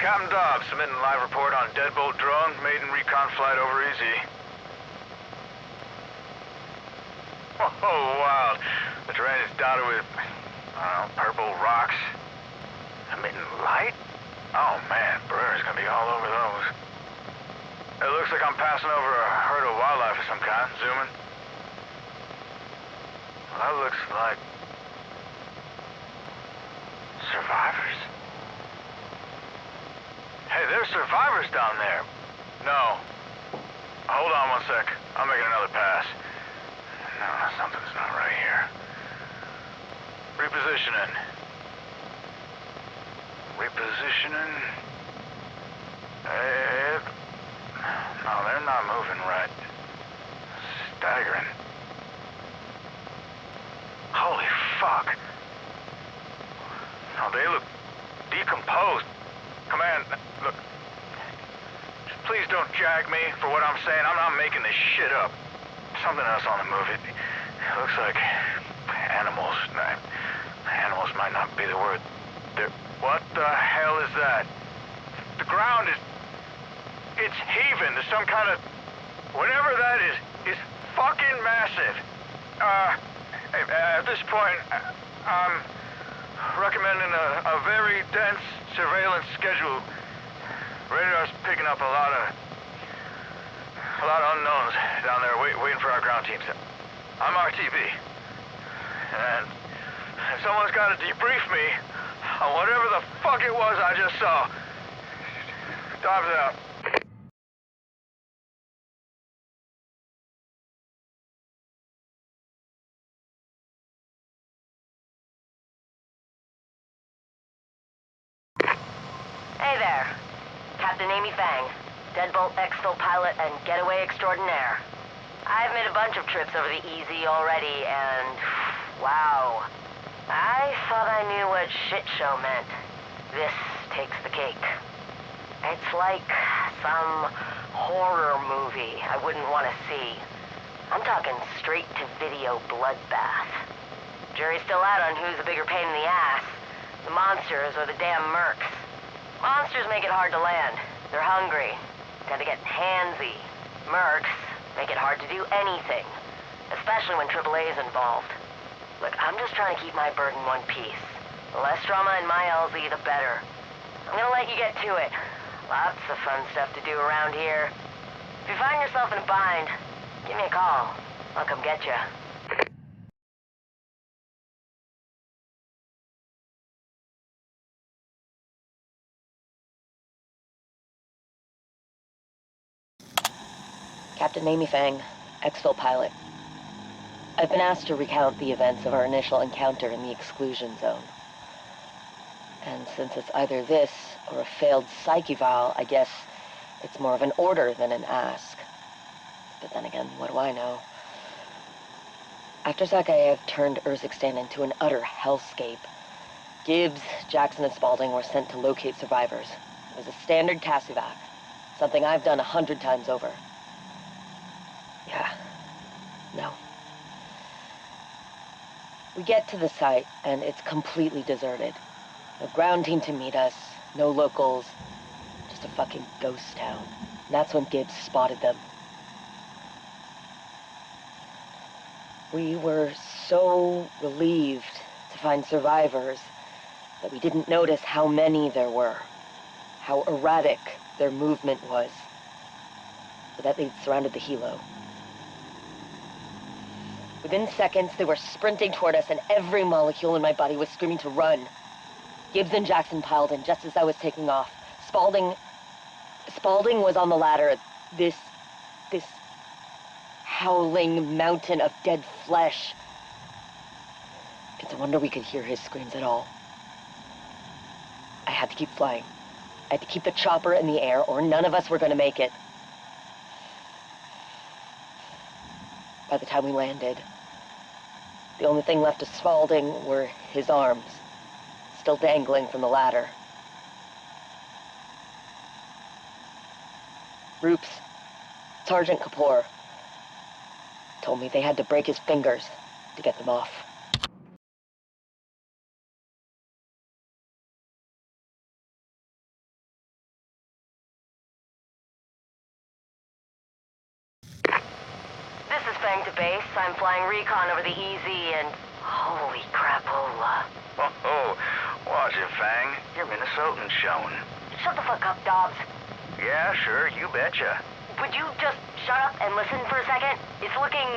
Captain Dobbs submitting live report on Deadbolt drone, maiden recon flight over easy. Oh, wow. The terrain is dotted with, I don't know, purple rocks. Emitting light? Oh, man, Barrera's gonna be all over those. It looks like I'm passing over a herd of wildlife of some kind, zooming. Well, that looks like survivors. Hey, there's survivors down there. No. Hold on one sec. I'm making another pass. No, something's not right here. Repositioning. Repositioning. No, they're not moving right. Staggering. Holy fuck. No, they look decomposed. Command, look. Please don't jag me for what I'm saying. I'm not making this shit up. Something else on the move. It looks like animals. Animals might not be the word. What the hell is that? The ground is... It's heaving. There's some kind of... Whatever that is fucking massive. At this point, I'm recommending a very dense surveillance schedule. Radar's picking up a lot of unknowns down there waiting for our ground teams. I'm RTB. And someone's got to debrief me on whatever the fuck it was I just saw. Dobbs out. Hey there. Captain Amy Fang, Deadbolt exfil pilot and getaway extraordinaire. I've made a bunch of trips over the EZ already, and wow. I thought I knew what shit show meant. This takes the cake. It's like some horror movie I wouldn't want to see. I'm talking straight-to-video bloodbath. Jury's still out on who's the bigger pain in the ass, the monsters or the damn mercs. Monsters make it hard to land. They're hungry, tend to get handsy. Mercs make it hard to do anything, especially when AAA's involved. Look, I'm just trying to keep my bird in one piece. The less drama in my LZ, the better. I'm gonna let you get to it. Lots of fun stuff to do around here. If you find yourself in a bind, give me a call. I'll come get you. Captain Amy Fang, exfil pilot. I've been asked to recount the events of our initial encounter in the exclusion zone. And since it's either this or a failed psych eval, I guess it's more of an order than an ask. But then again, what do I know? After Zakhaev turned Urzikstan into an utter hellscape, Gibbs, Jackson, and Spaulding were sent to locate survivors. It was a standard CASEVAC, something I've done 100 times over. Yeah. No. We get to the site, and it's completely deserted. No ground team to meet us, no locals, just a fucking ghost town. And that's when Gibbs spotted them. We were so relieved to find survivors that we didn't notice how many there were, how erratic their movement was, or that they'd surrounded the helo. Within seconds, they were sprinting toward us, and every molecule in my body was screaming to run. Gibbs and Jackson piled in just as I was taking off. Spaulding was on the ladder. This howling mountain of dead flesh. It's a wonder we could hear his screams at all. I had to keep flying. I had to keep the chopper in the air, or none of us were going to make it. By the time we landed, the only thing left of Spaulding were his arms, still dangling from the ladder. Roops, Sergeant Kapoor, told me they had to break his fingers to get them off. Fang to base. I'm flying recon over the EZ and... Holy crapola. Oh, watch it, Fang. Your Minnesotan showing. Shut the fuck up, Dobbs. Yeah, sure, you betcha. Would you just shut up and listen for a second? It's looking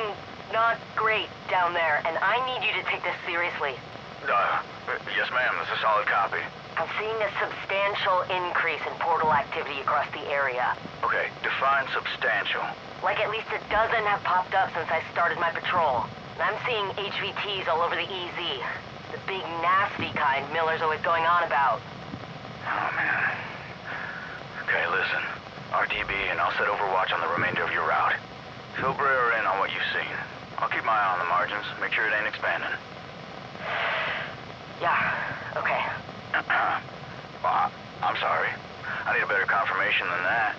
not great down there, and I need you to take this seriously. Yes, ma'am. This is a solid copy. I'm seeing a substantial increase in portal activity across the area. Okay, define substantial. Like at least a dozen have popped up since I started my patrol. And I'm seeing HVTs all over the EZ. The big, nasty kind Miller's always going on about. Oh, man. Okay, listen. RTB, and I'll set overwatch on the remainder of your route. Fill Brewer in on what you've seen. I'll keep my eye on the margins, make sure it ain't expanding. Yeah, okay. Well, I'm sorry. I need a better confirmation than that.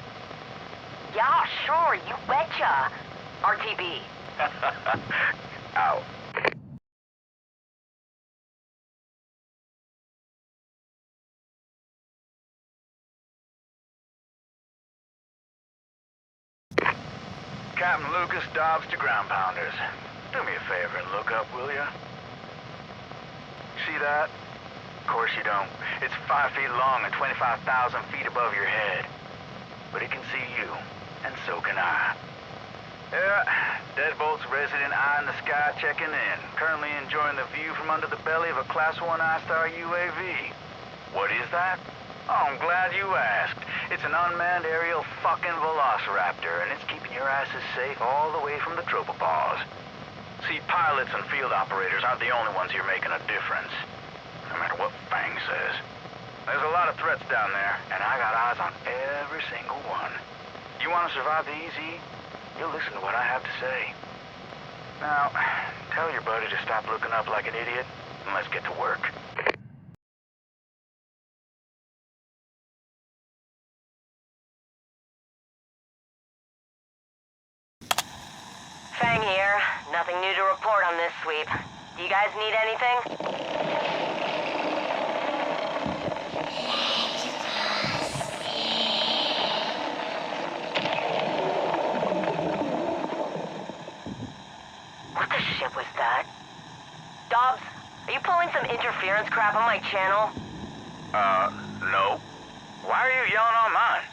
Yeah, sure, you betcha. RTB. Out. Captain Lucas, Dobbs to ground pounders. Do me a favor and look up, will ya? See that? Of course you don't. It's 5 feet long and 25,000 feet above your head. But it can see you, and so can I. Yeah, Deadbolt's resident eye in the sky checking in. Currently enjoying the view from under the belly of a Class 1 I-Star UAV. What is that? Oh, I'm glad you asked. It's an unmanned aerial fucking velociraptor, and it's keeping your asses safe all the way from the tropopause. See, pilots and field operators aren't the only ones here making a difference. No matter what Fang says. There's a lot of threats down there, and I got eyes on every single one. You want to survive the EZ? You'll listen to what I have to say. Now, tell your buddy to stop looking up like an idiot, and let's get to work. Fang here. Nothing new to report on this sweep. Do you guys need anything? What the shit was that? Dobbs, are you pulling some interference crap on my channel? No. Why are you yelling on mine?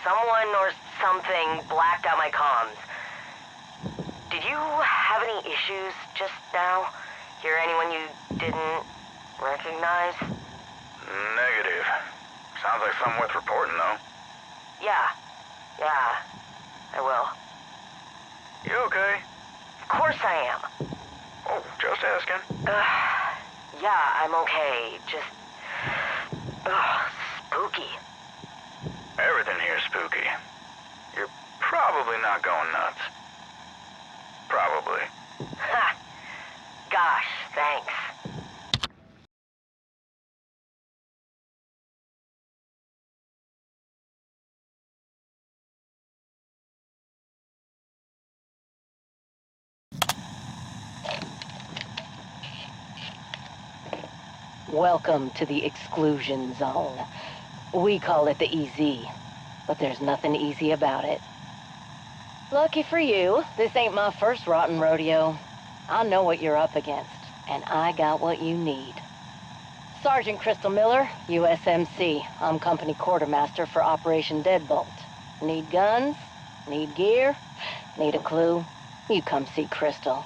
Someone or something blacked out my comms. Did you have any issues just now? Hear anyone you didn't recognize? Negative. Sounds like something worth reporting, though. Yeah, I will. You okay? Of course I am. Oh, just asking. Yeah, I'm okay. Just... spooky. Everything here's spooky. You're probably not going nuts. Probably. Ha! Gosh, thanks. Welcome to the exclusion zone. We call it the EZ, but there's nothing easy about it. Lucky for you, this ain't my first rotten rodeo. I know what you're up against, and I got what you need. Sergeant Crystal Miller, USMC. I'm company quartermaster for Operation Deadbolt. Need guns? Need gear? Need a clue? You come see Crystal.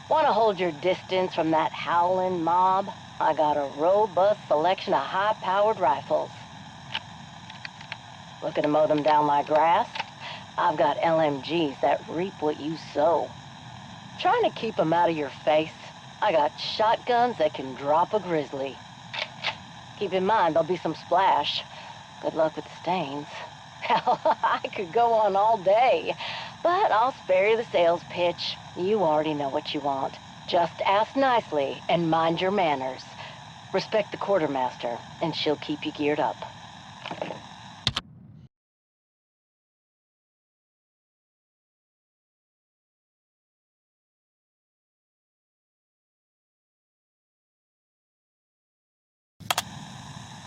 Want to hold your distance from that howling mob? I got a robust selection of high-powered rifles. Looking to mow them down like grass? I've got LMGs that reap what you sow. Trying to keep them out of your face? I got shotguns that can drop a grizzly. Keep in mind, there'll be some splash. Good luck with the stains. Hell, I could go on all day, but I'll spare you the sales pitch. You already know what you want. Just ask nicely and mind your manners. Respect the quartermaster, and she'll keep you geared up.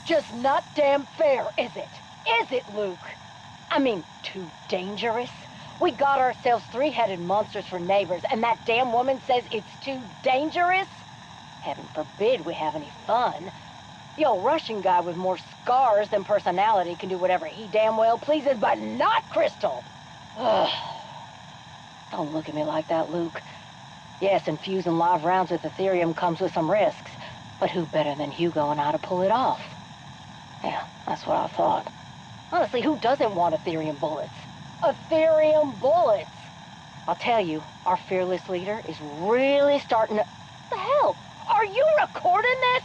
Just not damn fair, is it? Is it, Luke? I mean, too dangerous? We got ourselves three-headed monsters for neighbors, and that damn woman says it's too dangerous? Heaven forbid we have any fun. The old Russian guy with more scars than personality can do whatever he damn well pleases, but not Crystal! Ugh. Don't look at me like that, Luke. Yes, infusing live rounds with Ethereum comes with some risks, but who better than Hugo and I to pull it off? Yeah, that's what I thought. Honestly, who doesn't want Ethereum bullets? Ethereum bullets! I'll tell you, our fearless leader is really starting to... The hell? Are you recording this?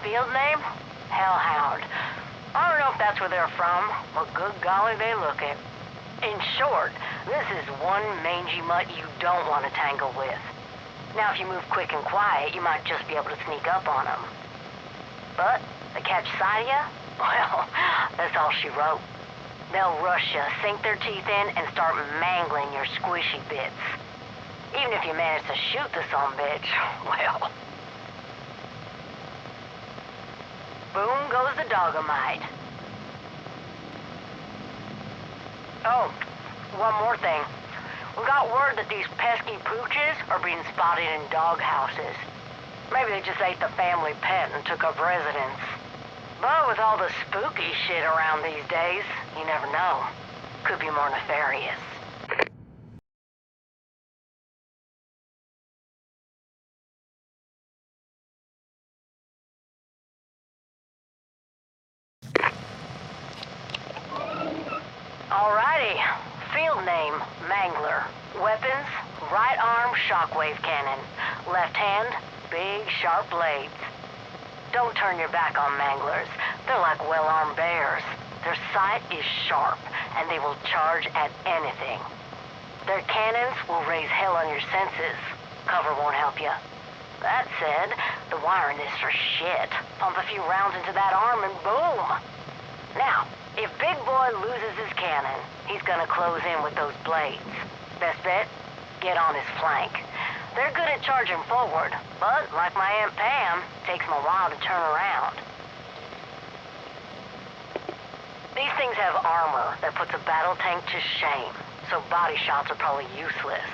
Field name? Hellhound. I don't know if that's where they're from, but good golly, they look it. In short, this is one mangy mutt you don't want to tangle with. Now, if you move quick and quiet, you might just be able to sneak up on them. But, they catch sight of you? Well, that's all she wrote. They'll rush you, sink their teeth in, and start mangling your squishy bits. Even if you manage to shoot the sumbitch, well... Boom goes the Dogomite. Oh, one more thing. We got word that these pesky pooches are being spotted in dog houses. Maybe they just ate the family pet and took up residence. But with all the spooky shit around these days, you never know. Could be more nefarious. Alrighty. Field name, Mangler. Weapons, right arm shockwave cannon. Left hand, big sharp blades. Don't turn your back on Manglers. They're like well-armed bears. Their sight is sharp, and they will charge at anything. Their cannons will raise hell on your senses. Cover won't help you. That said, the wiring is for shit. Pump a few rounds into that arm and boom! Now, if Big Boy loses his cannon, he's gonna close in with those blades. Best bet? Get on his flank. They're good at charging forward, but like my Aunt Pam, takes them a while to turn around. These things have armor that puts a battle tank to shame, so body shots are probably useless.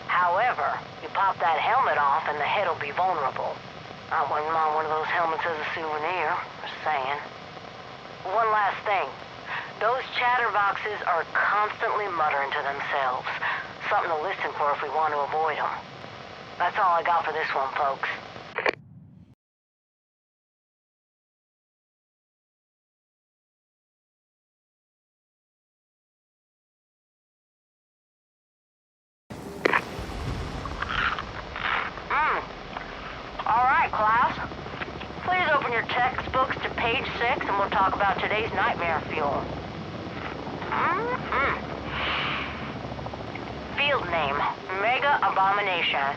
However, you pop that helmet off and the head will be vulnerable. I wouldn't mind one of those helmets as a souvenir, just saying. One last thing. Those chatterboxes are constantly muttering to themselves. Something to listen for if we want to avoid them. That's all I got for this one, folks. All right, class. Please open your textbooks to page 6 and we'll talk about today's nightmare fuel. Field name, Mega Abomination.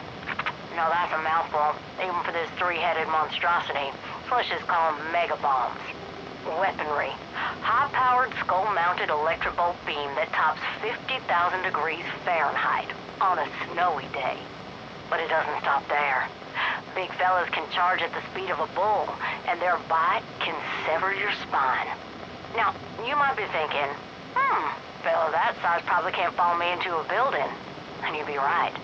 No, that's a mouthful, even for this three-headed monstrosity. So let's just call them Mega Bombs. Weaponry. High-powered skull-mounted electric bolt beam that tops 50,000 degrees Fahrenheit on a snowy day. But it doesn't stop there. Big fellas can charge at the speed of a bull, and their bite can sever your spine. Now, you might be thinking, fella that size probably can't follow me into a building. And you'd be right.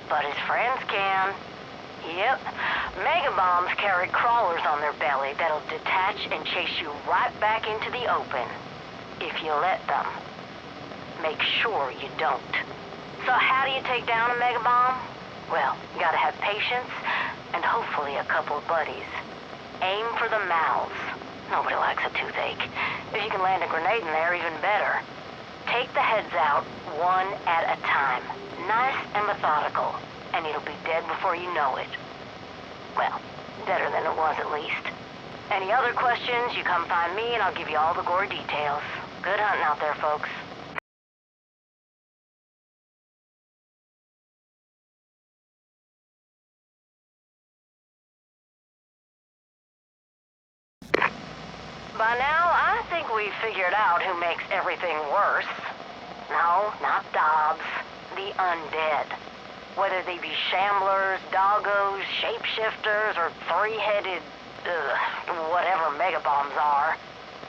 But his friends can. Yep. Mega bombs carry crawlers on their belly that'll detach and chase you right back into the open. If you let them. Make sure you don't. So how do you take down a mega bomb? Well, you gotta have patience and hopefully a couple of buddies. Aim for the mouths. Nobody likes a toothache. If you can land a grenade in there, even better. Take the heads out one at a time. Nice and methodical. And it'll be dead before you know it. Well, deader than it was at least. Any other questions, you come find me and I'll give you all the gory details. Good hunting out there, folks. By now, I think we we figured out who makes everything worse. No, not Dobbs. The undead. Whether they be shamblers, doggos, shapeshifters, or three-headed, whatever megabombs are.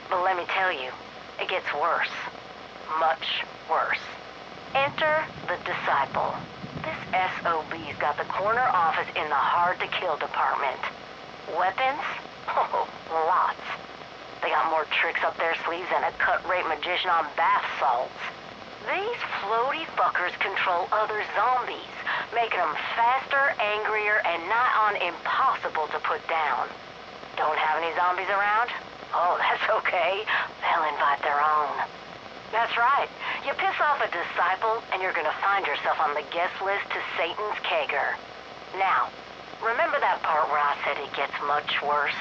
But let me tell you, it gets worse. Much worse. Enter the Disciple. This SOB's got the corner office in the hard-to-kill department. Weapons? Oh, lots. They got more tricks up their sleeves than a cut-rate magician on bath salts. These floaty fuckers control other zombies, making them faster, angrier, and nigh on impossible to put down. Don't have any zombies around? Oh, that's okay. They'll invite their own. That's right. You piss off a disciple, and you're gonna find yourself on the guest list to Satan's kegger. Now, remember that part where I said it gets much worse?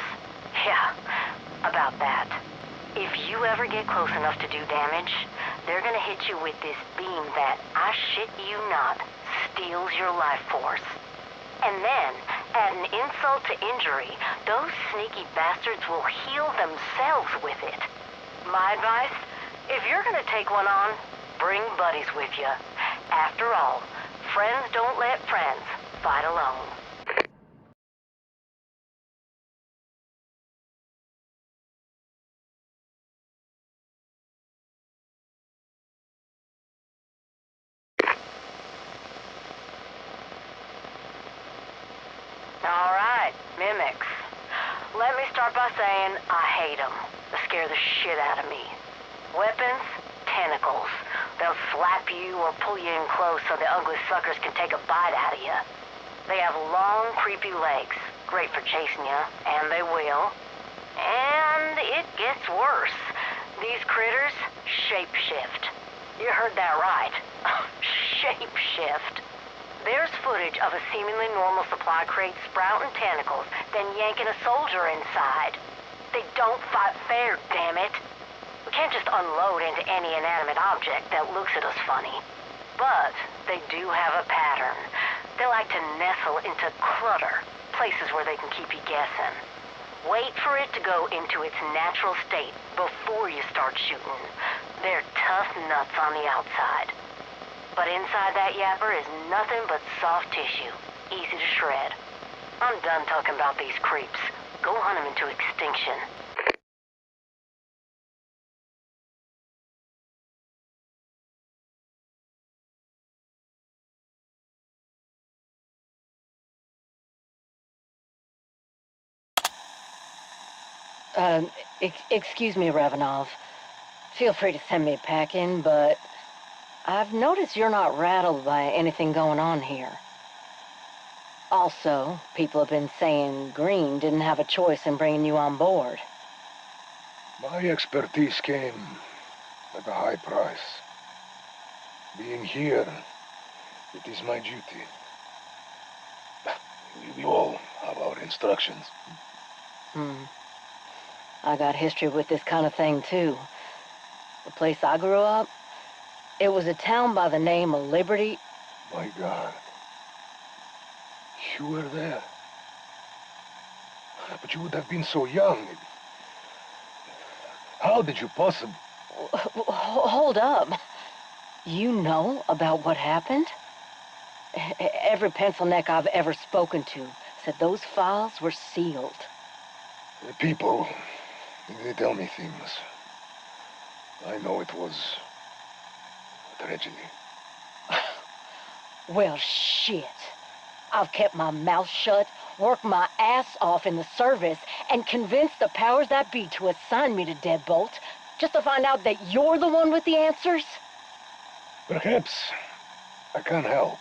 Yeah, about that. If you ever get close enough to do damage, they're gonna hit you with this beam that, I shit you not, steals your life force. And then, add an insult to injury, those sneaky bastards will heal themselves with it. My advice? If you're gonna take one on, bring buddies with you. After all, friends don't let friends fight alone. All right, mimics. Let me start by saying I hate them. They scare the shit out of me. Weapons? Tentacles. They'll slap you or pull you in close so the ugly suckers can take a bite out of you. They have long, creepy legs. Great for chasing you, and they will. And it gets worse. These critters shapeshift. You heard that right. Shapeshift. There's footage of a seemingly normal supply crate sprouting tentacles, then yanking a soldier inside. They don't fight fair, damn it. We can't just unload into any inanimate object that looks at us funny. But they do have a pattern. They like to nestle into clutter, places where they can keep you guessing. Wait for it to go into its natural state before you start shooting. They're tough nuts on the outside. But inside that yapper is nothing but soft tissue, easy to shred. I'm done talking about these creeps. Go hunt them into extinction. Uh, excuse me, Ravenov. Feel free to send me packing, but I've noticed you're not rattled by anything going on here. Also, people have been saying Green didn't have a choice in bringing you on board. My expertise came at a high price. Being here, it is my duty. We all have our instructions. I got history with this kind of thing, too. The place I grew up, it was a town by the name of Liberty. My God. You were there. But you would have been so young. How did you possibly... Hold up. You know about what happened? Every pencil neck I've ever spoken to said those files were sealed. People, they tell me things. I know it was a tragedy. Well, shit. I've kept my mouth shut, worked my ass off in the service, and convinced the powers that be to assign me to Deadbolt, just to find out that you're the one with the answers? Perhaps I can't help.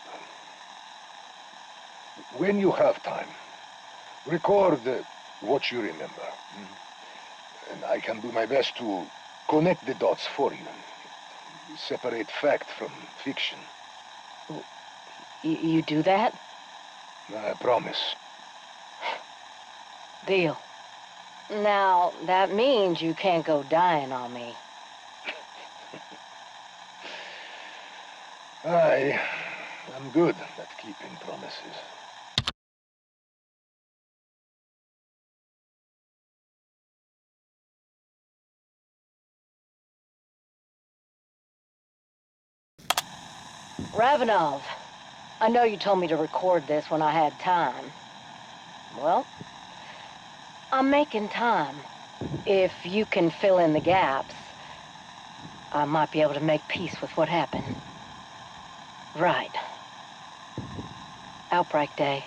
When you have time, record what you remember. And I can do my best to connect the dots for you. Separate fact from fiction. You do that? I promise. Deal. Now, that means you can't go dying on me. I am good at keeping promises. Ravenov, I know you told me to record this when I had time. Well, I'm making time. If you can fill in the gaps, I might be able to make peace with what happened. Right. Outbreak day.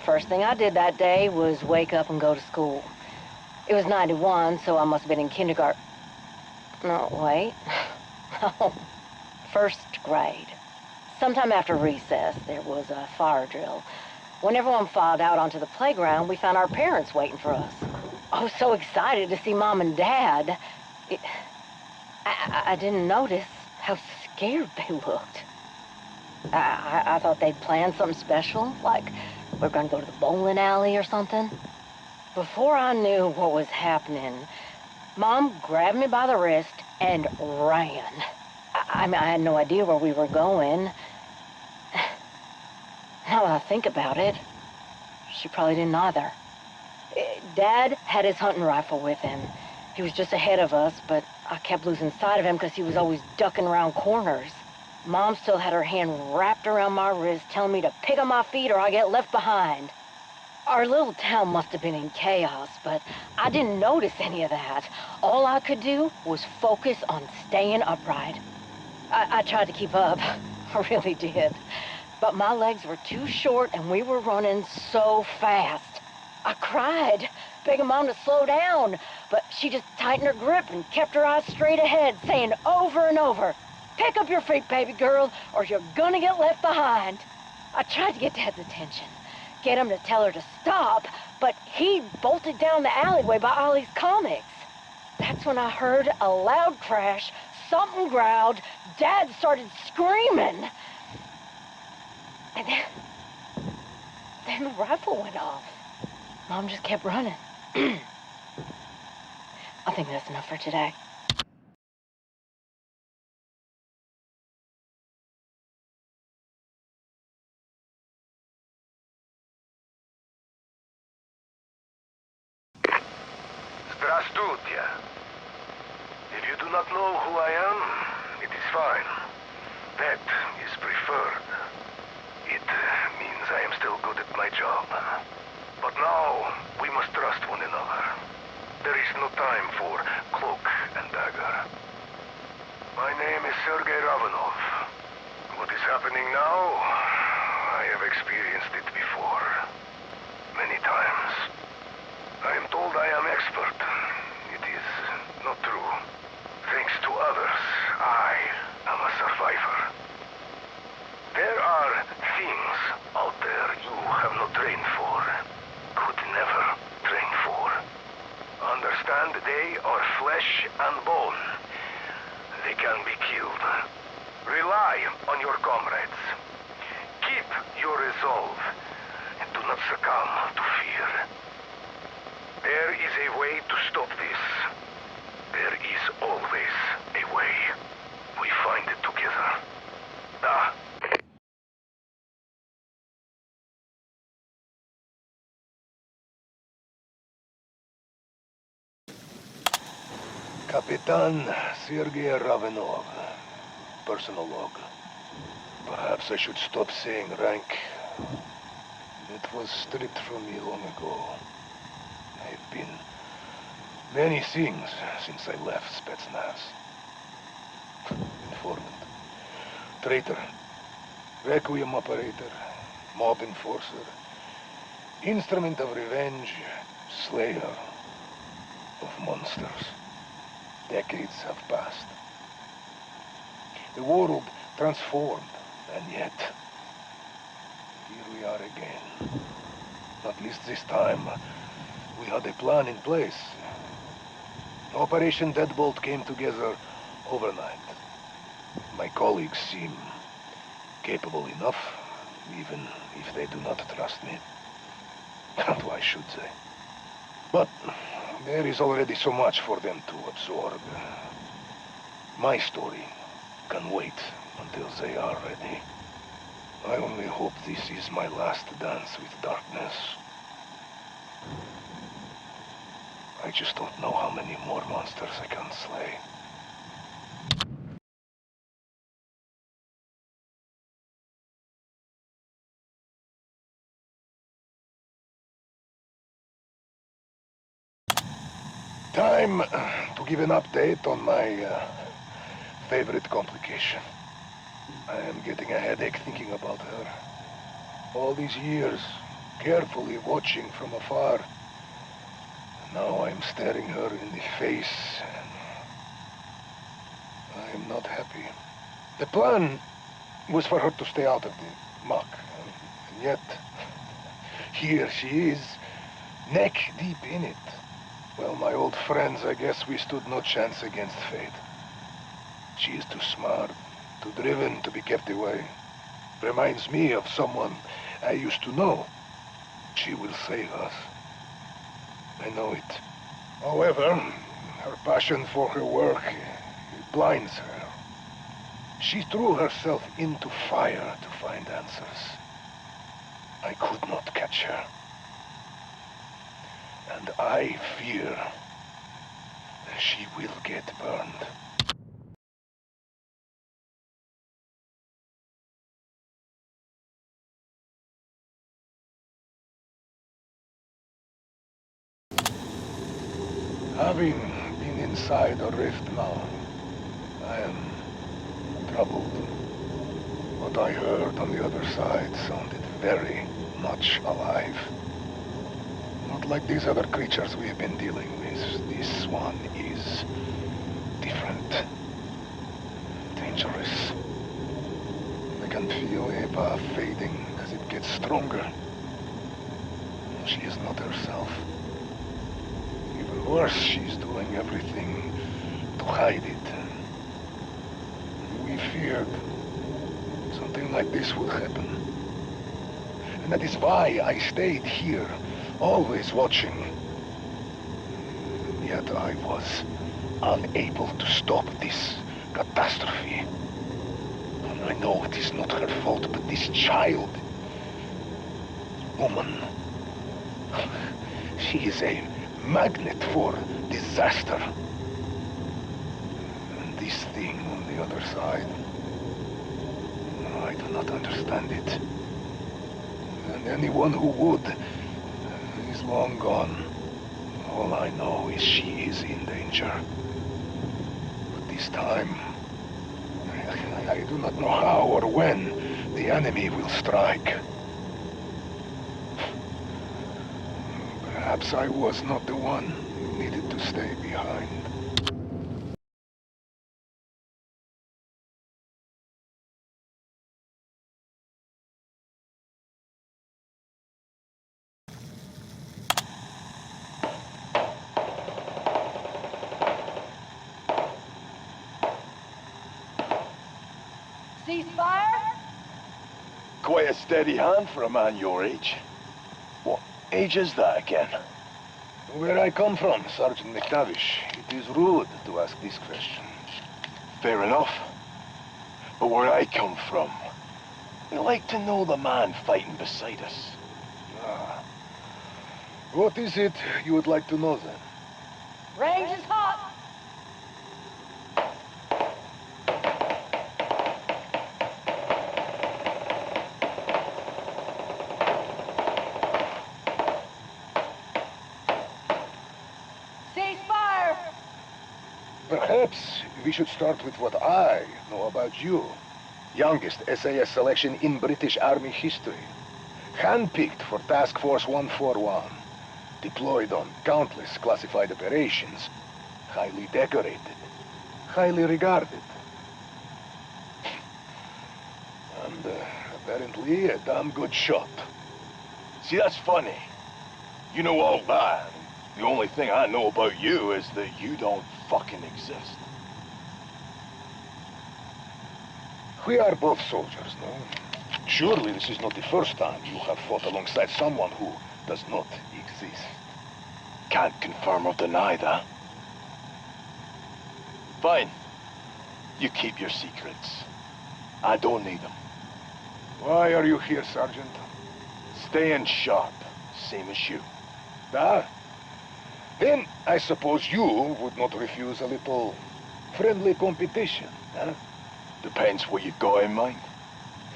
First thing I did that day was wake up and go to school. It was 91, so I must have been in kindergarten. No, wait. No. First grade. Sometime after recess, there was a fire drill. When everyone filed out onto the playground, we found our parents waiting for us. I was so excited to see Mom and Dad. I didn't notice how scared they looked. I thought they'd planned something special, like we're gonna go to the bowling alley or something. Before I knew what was happening, Mom grabbed me by the wrist and ran. I mean, I had no idea where we were going. Now that I think about it, she probably didn't either. Dad had his hunting rifle with him. He was just ahead of us, but I kept losing sight of him because he was always ducking around corners. Mom still had her hand wrapped around my wrist, telling me to pick up my feet or I get left behind. Our little town must have been in chaos, but I didn't notice any of that. All I could do was focus on staying upright. I tried to keep up. I really did. But my legs were too short and we were running so fast. I cried, begging Mom to slow down, but she just tightened her grip and kept her eyes straight ahead, saying over and over, "Pick up your feet, baby girl, or you're gonna get left behind." I tried to get Dad's attention, get him to tell her to stop, but he bolted down the alleyway by Ollie's Comics. That's when I heard a loud crash, something growled, Dad started screaming. And then the rifle went off. Mom just kept running. I think that's enough for today. Здравствуйте. If you do not know who I am, it is fine. That is preferred. It means I am still good at my job. But now, we must trust one another. There is no time for cloak and dagger. My name is Sergei Ravenov. What is happening now, I have experienced it before. Many times. I am told I am expert. It is not true. Thanks to others, I am a survivor. There are things out there you have not trained for, could never train for. Understand they are flesh and bone. They can be killed. Rely on your comrades. Keep your resolve and do not succumb to fear. There is a way to stop this. There is always a way. We find it together. Ah. Kapitan Sergei Ravenov. Personal log. Perhaps I should stop saying rank. It was stripped from me long ago. I've been many things since I left Spetsnaz. Informant, traitor, requiem operator, mob enforcer, instrument of revenge, slayer of monsters. Decades have passed. The world transformed, and yet here we are again. At least this time, we had a plan in place. Operation Deadbolt came together overnight. My colleagues seem capable enough, even if they do not trust me. And why should they? But there is already so much for them to absorb. My story can wait until they are ready. I only hope this is my last dance with darkness. I I just don't know how many more monsters I can slay. Time to give an update on my favorite complication. I am getting a headache thinking about her. All these years, carefully watching from afar. Now I'm staring her in the face, and I am not happy. The plan was for her to stay out of the muck, and yet, here she is, neck deep in it. Well, my old friends, I guess we stood no chance against fate. She is too smart, too driven to be kept away. Reminds me of someone I used to know. She will save us. I know it. However, her passion for her work blinds her. She threw herself into fire to find answers. I could not catch her. And I fear she will get burned. Having been inside a rift now, I am troubled. What I heard on the other side sounded very much alive. Not like these other creatures we have been dealing with. This one is different. Dangerous. I can feel Eva fading as it gets stronger. She is not herself. Even worse, she's doing everything to hide it. We feared something like this would happen. And that is why I stayed here, always watching. Yet I was unable to stop this catastrophe. I know it is not her fault, but this child, woman, she is a magnet for disaster. And this thing on the other side, I do not understand it. And anyone who would is long gone. All I know is she is in danger. But this time, I do not know how or when the enemy will strike. Perhaps I was not the one who needed to stay behind. Ceasefire? Quite a steady hand for a man your age. What age is that again? Where I come from, Sergeant McTavish, it is rude to ask this question. Fair enough. But where I come from, we like to know the man fighting beside us. Ah. What is it you would like to know then? Range is hot. Ceasefire! Perhaps we should start with what I know about you. Youngest SAS selection in British Army history. Handpicked for Task Force 141. Deployed on countless classified operations. Highly decorated. Highly regarded. And apparently a damn good shot. See, that's funny. You know all that. The only thing I know about you is that you don't fucking exist. We are both soldiers, no? Surely this is not the first time you have fought alongside someone who does not exist. Can't confirm or deny that. Fine. You keep your secrets. I don't need them. Why are you here, Sergeant? Staying sharp, same as you. Ah, Then I suppose you would not refuse a little friendly competition, huh? Depends what you've got in mind.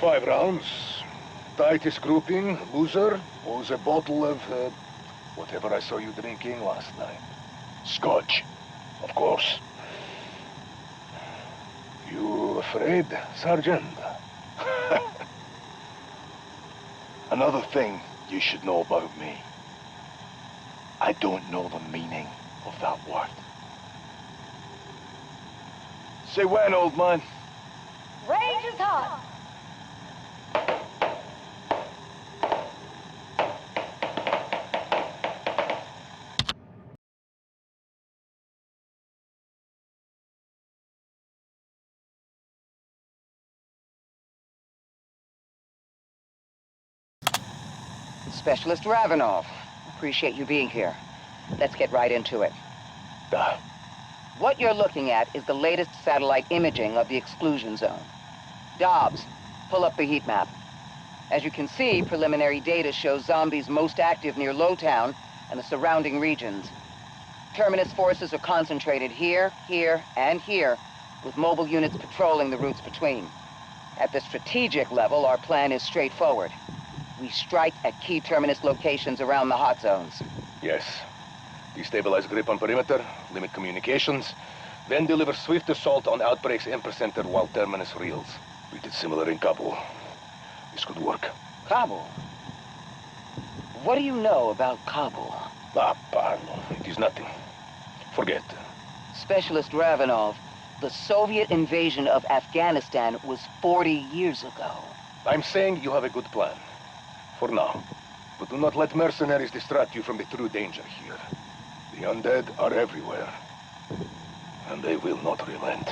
5 rounds. Tightest grouping, loser, owes a bottle of, whatever I saw you drinking last night. Scotch. Of course. You afraid, Sergeant? Another thing you should know about me. I don't know the meaning of that word. Say when, old man? Range is hot. Specialist Ravenov. Appreciate you being here. Let's get right into it. Duh. What you're looking at is the latest satellite imaging of the exclusion zone. Dobbs, pull up the heat map. As you can see, preliminary data shows zombies most active near Lowtown and the surrounding regions. Terminus forces are concentrated here, and here, with mobile units patrolling the routes between. At the strategic level, our plan is straightforward. We strike at key terminus locations around the hot zones. Yes. Destabilize grip on perimeter, limit communications, then deliver swift assault on outbreaks epicenter while terminus reels. We did similar in Kabul. This could work. Kabul? What do you know about Kabul? Ah, Parlo. It is nothing. Forget. Specialist Ravenov, the Soviet invasion of Afghanistan was 40 years ago. I'm saying you have a good plan. For now. But do not let mercenaries distract you from the true danger here. The undead are everywhere. And they will not relent.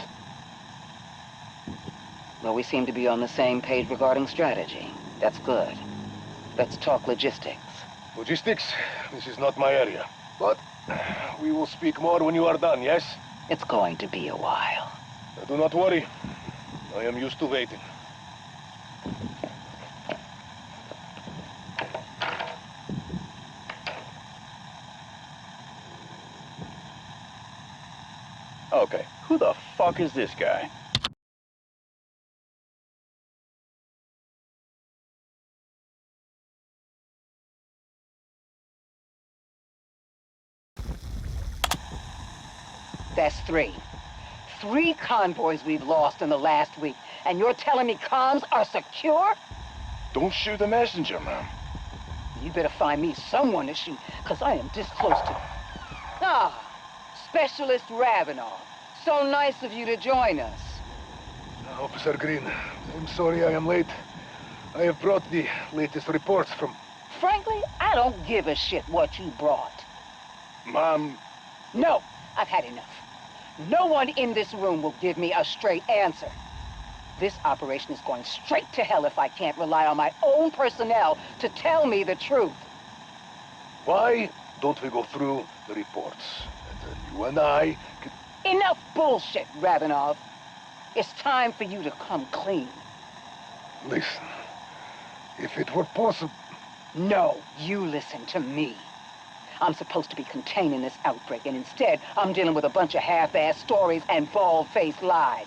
Well, we seem to be on the same page regarding strategy. That's good. Let's talk logistics. Logistics? This is not my area. But we will speak more when you are done, yes? It's going to be a while. Do not worry. I am used to waiting. Okay, who the fuck is this guy? That's 3. 3 convoys we've lost in the last week, and you're telling me comms are secure? Don't shoot the messenger, man. You better find me someone to shoot, because I am this close to... Ah, Specialist Ravenov. So nice of you to join us. Officer Green, I'm sorry I am late. I have brought the latest reports from... Frankly, I don't give a shit what you brought. Ma'am, No, I've had enough. No one in this room will give me a straight answer. This operation is going straight to hell if I can't rely on my own personnel to tell me the truth. Why don't we go through the reports? And then you and I can... Enough bullshit, Ravenov. It's time for you to come clean. Listen, if it were possible... No, you listen to me. I'm supposed to be containing this outbreak, and instead, I'm dealing with a bunch of half-assed stories and bald-faced lies.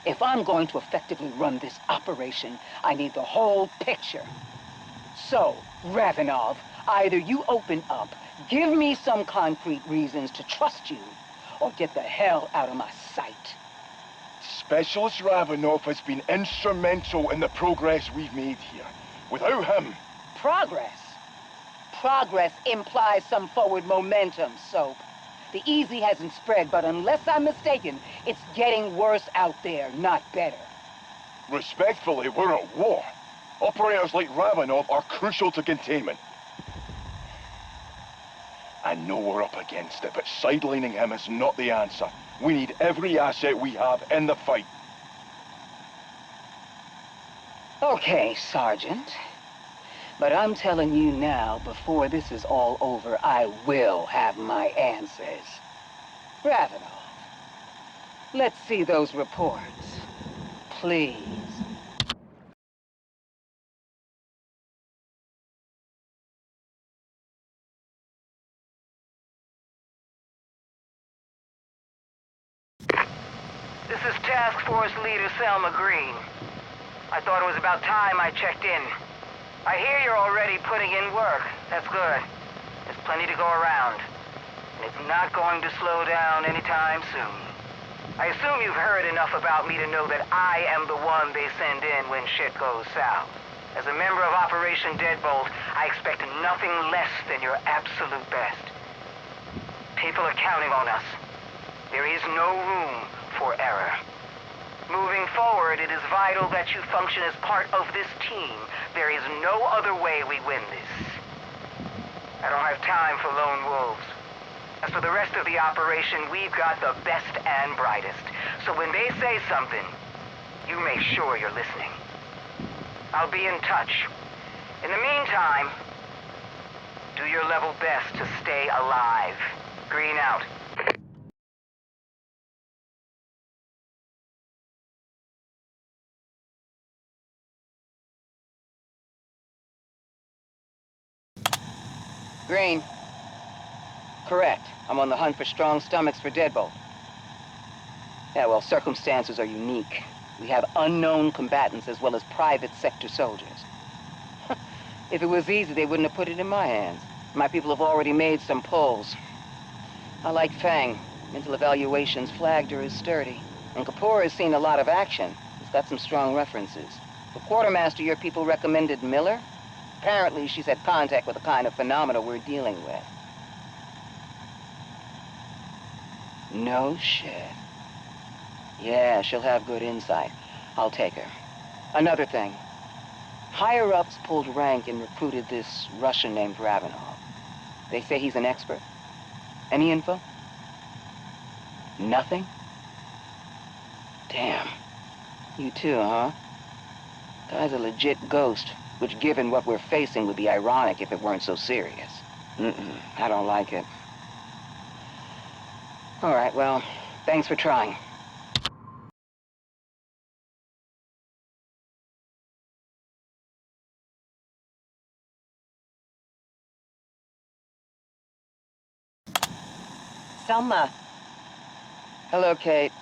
If I'm going to effectively run this operation, I need the whole picture. So, Ravenov, either you open up, give me some concrete reasons to trust you, or get the hell out of my sight. Specialist Ravenov has been instrumental in the progress we've made here. Without him... Progress? Progress implies some forward momentum, Soap. The easy hasn't spread, but unless I'm mistaken, it's getting worse out there, not better. Respectfully, we're at war. Operators like Ravenov are crucial to containment. I know we're up against it, but sidelining him is not the answer. We need every asset we have in the fight. Okay, Sergeant. But I'm telling you now, before this is all over, I will have my answers. Ravenov, let's see those reports. Please. This is Task Force Leader Selma Green. I thought it was about time I checked in. I hear you're already putting in work. That's good. There's plenty to go around. And it's not going to slow down anytime soon. I assume you've heard enough about me to know that I am the one they send in when shit goes south. As a member of Operation Deadbolt, I expect nothing less than your absolute best. People are counting on us. There is no room for error. Moving forward, it is vital that you function as part of this team. There is no other way we win this. I don't have time for lone wolves. As for the rest of the operation, we've got the best and brightest. So when they say something, you make sure you're listening. I'll be in touch. In the meantime, do your level best to stay alive. Green out. Green. Correct. I'm on the hunt for strong stomachs for Deadbolt. Yeah, well, circumstances are unique. We have unknown combatants as well as private sector soldiers. If it was easy, they wouldn't have put it in my hands. My people have already made some pulls. I like Fang. Mental evaluations flagged her as sturdy. And Kapoor has seen a lot of action. He's got some strong references. The quartermaster your people recommended Miller? Apparently, she's had contact with the kind of phenomena we're dealing with. No shit. Yeah, she'll have good insight. I'll take her. Another thing. Higher-ups pulled rank and recruited this Russian named Ravenov. They say he's an expert. Any info? Nothing? Damn. You too, huh? Guy's a legit ghost, which given what we're facing would be ironic if it weren't so serious. I don't like it. All right, well, thanks for trying. Selma, Hello, Kate.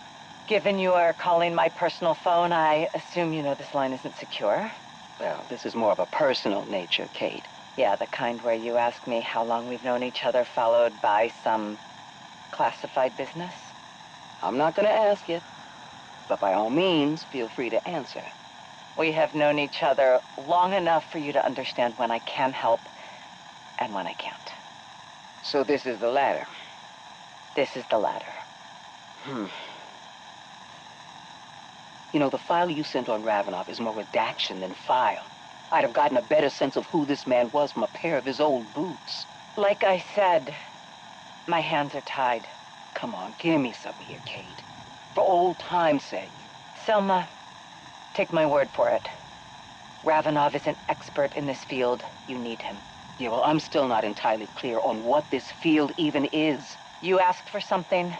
given you are calling my personal phone, I assume you know this line isn't secure? Well, this is more of a personal nature, Kate. Yeah, the kind where you ask me how long we've known each other, followed by some classified business? I'm not gonna ask you, but by all means, feel free to answer. We have known each other long enough for you to understand when I can help and when I can't. So this is the latter. This is the latter. You know, the file you sent on Ravenov is more redaction than file. I'd have gotten a better sense of who this man was from a pair of his old boots. Like I said, my hands are tied. Come on, give me some here, Kate. For old time's sake. Selma, take my word for it. Ravenov is an expert in this field. You need him. Yeah, well, I'm still not entirely clear on what this field even is. You asked for something,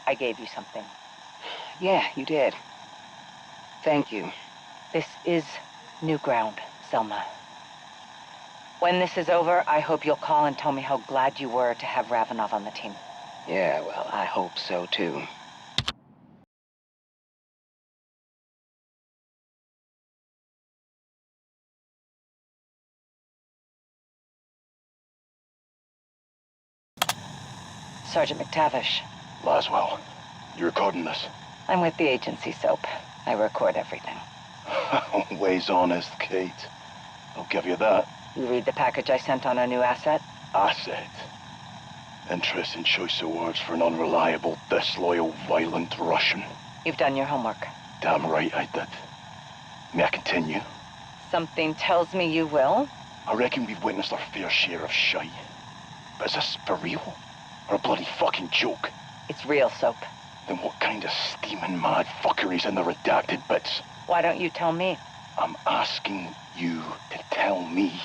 I gave you something. Yeah, you did. Thank you. This is new ground, Selma. When this is over, I hope you'll call and tell me how glad you were to have Ravenov on the team. Yeah, well, I hope so, too. Sergeant McTavish. Laswell, you recording this? I'm with the agency, Soap. I record everything. Ways honest, Kate. I'll give you that. You read the package I sent on our new asset? Asset. Interesting choice of words for an unreliable, disloyal, violent Russian. You've done your homework. Damn right I did. May I continue? Something tells me you will. I reckon we've witnessed our fair share of shite. But is this for real? Or a bloody fucking joke? It's real, Soap. Then what kind of steaming mad fuckery's in the redacted bits? Why don't you tell me? I'm asking you to tell me.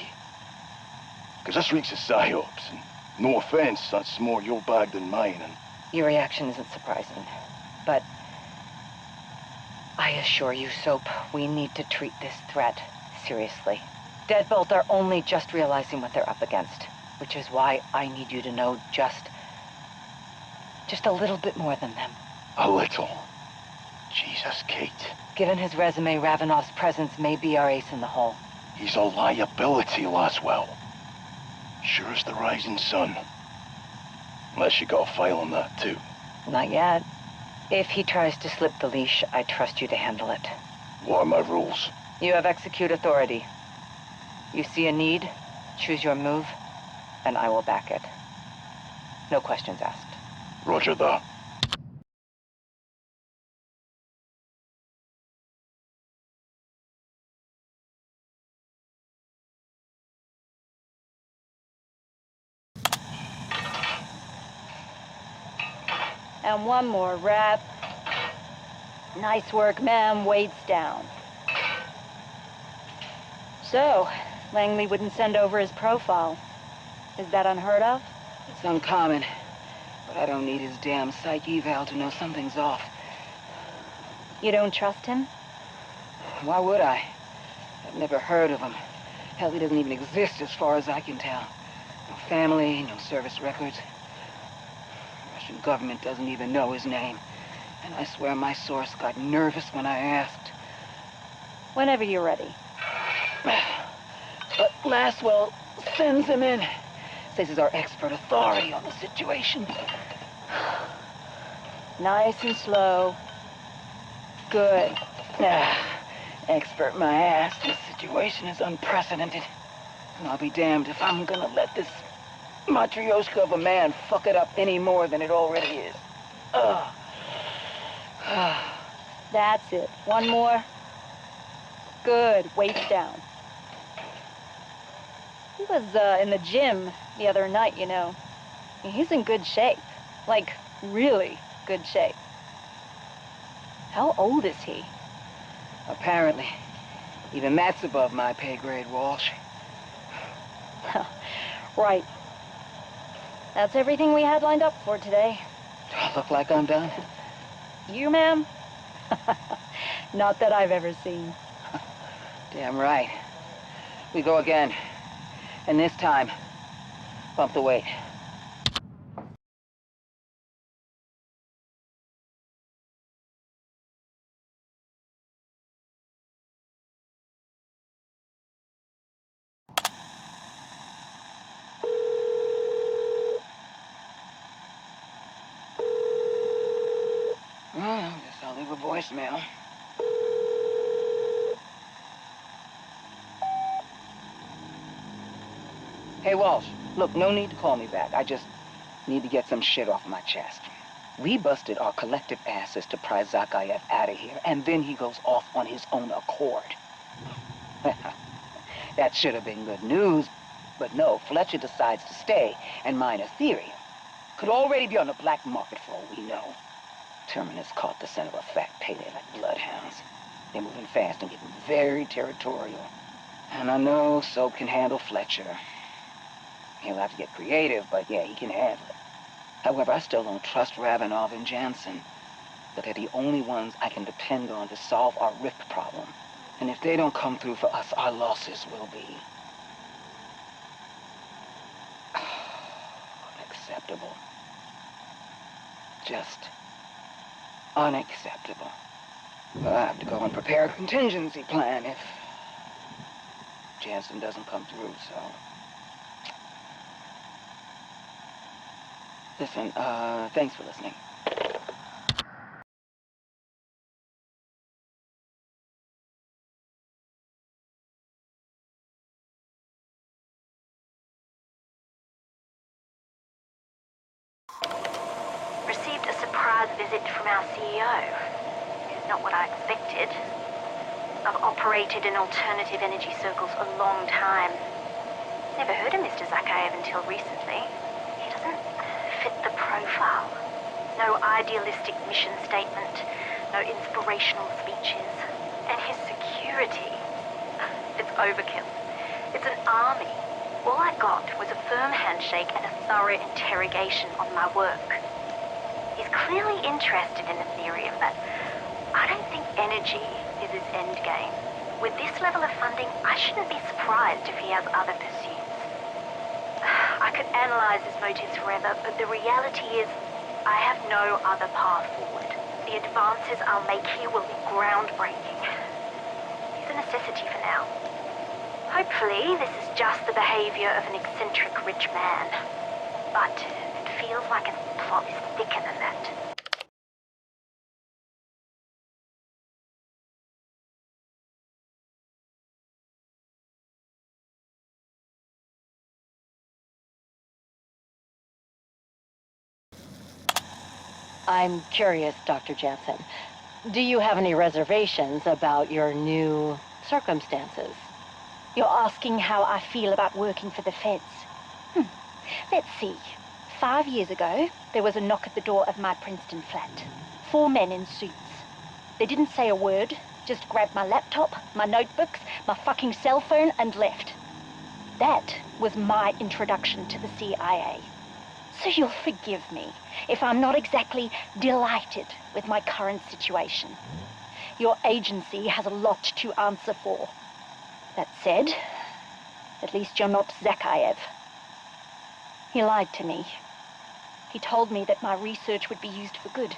Because this reeks of psyops, and no offense, that's more your bag than mine, and... Your reaction isn't surprising. But I assure you, Soap, we need to treat this threat seriously. Deadbolt are only just realizing what they're up against, which is why I need you to know just a little bit more than them. A little. Jesus, Kate. Given his resume, Ravenov's presence may be our ace in the hole. He's a liability, Laswell. Sure as the rising sun. Unless you got a file on that, too. Not yet. If he tries to slip the leash, I trust you to handle it. What are my rules? You have execute authority. You see a need, choose your move, and I will back it. No questions asked. Roger that. And one more rep. Nice work, ma'am. Weight's down. So, Langley wouldn't send over his profile. Is that unheard of? It's uncommon, but I don't need his damn psych eval to know something's off. You don't trust him? Why would I? I've never heard of him. Hell, he doesn't even exist as far as I can tell. No family, no service records. The Russian government doesn't even know his name. And I swear my source got nervous when I asked. Whenever you're ready. But Laswell sends him in. Says he's our expert authority on the situation. Nice and slow. Good. Expert my ass. This situation is unprecedented. And I'll be damned if I'm gonna let this Matryoshka of a man fuck it up any more than it already is. That's it. One more. Good. Weight's down. He was in the gym the other night, you know. He's in good shape. Like, really good shape. How old is he? Apparently. Even that's above my pay grade, Walsh. Right. That's everything we had lined up for today. Do I look like I'm done? You, ma'am? Not that I've ever seen. Damn right. We go again. And this time, bump the weight. Well, I guess I'll leave a voicemail. Hey, Walsh, look, no need to call me back. I just need to get some shit off my chest. We busted our collective asses to pry Zakayev out of here, and then he goes off on his own accord. That should have been good news, but no, Fletcher decides to stay and mine Ethereum. Could already be on the black market for all we know. Terminus caught the scent of a fat payday like bloodhounds. They're moving fast and getting very territorial. And I know Soap can handle Fletcher. He'll have to get creative, but yeah, he can handle it. However, I still don't trust Ravenov and Jansen. But they're the only ones I can depend on to solve our rift problem. And if they don't come through for us, our losses will be unacceptable. Just unacceptable. But I have to go and prepare a contingency plan if Jansen doesn't come through, so... Listen, thanks for listening. Received a surprise visit from our CEO. It's not what I expected. I've operated in alternative energy circles a long time. Never heard of Mr. Zakayev until recently. He doesn't fit the profile. No idealistic mission statement, no inspirational speeches. And his security, it's overkill. It's an army. All I got was a firm handshake and a thorough interrogation on my work. He's clearly interested in Ethereum, but I don't think energy is his end game. With this level of funding, I shouldn't be surprised if he has other pursuits. I could analyze his motives forever, but the reality is I have no other path forward. the advances I'll make here will be groundbreaking. It's a necessity for now. Hopefully, this is just the behavior of an eccentric rich man. But it feels like his plot is thicker than that. I'm curious, Dr. Jansen. Do you have any reservations about your new circumstances? You're asking how I feel about working for the feds. Let's see. 5 years ago, there was a knock at the door of my Princeton flat. 4 men in suits. They didn't say a word, just grabbed my laptop, my notebooks, my fucking cell phone, and left. That was my introduction to the CIA. So you'll forgive me if I'm not exactly delighted with my current situation. Your agency has a lot to answer for. That said, at least you're not Zakhaev. He lied to me. He told me that my research would be used for good.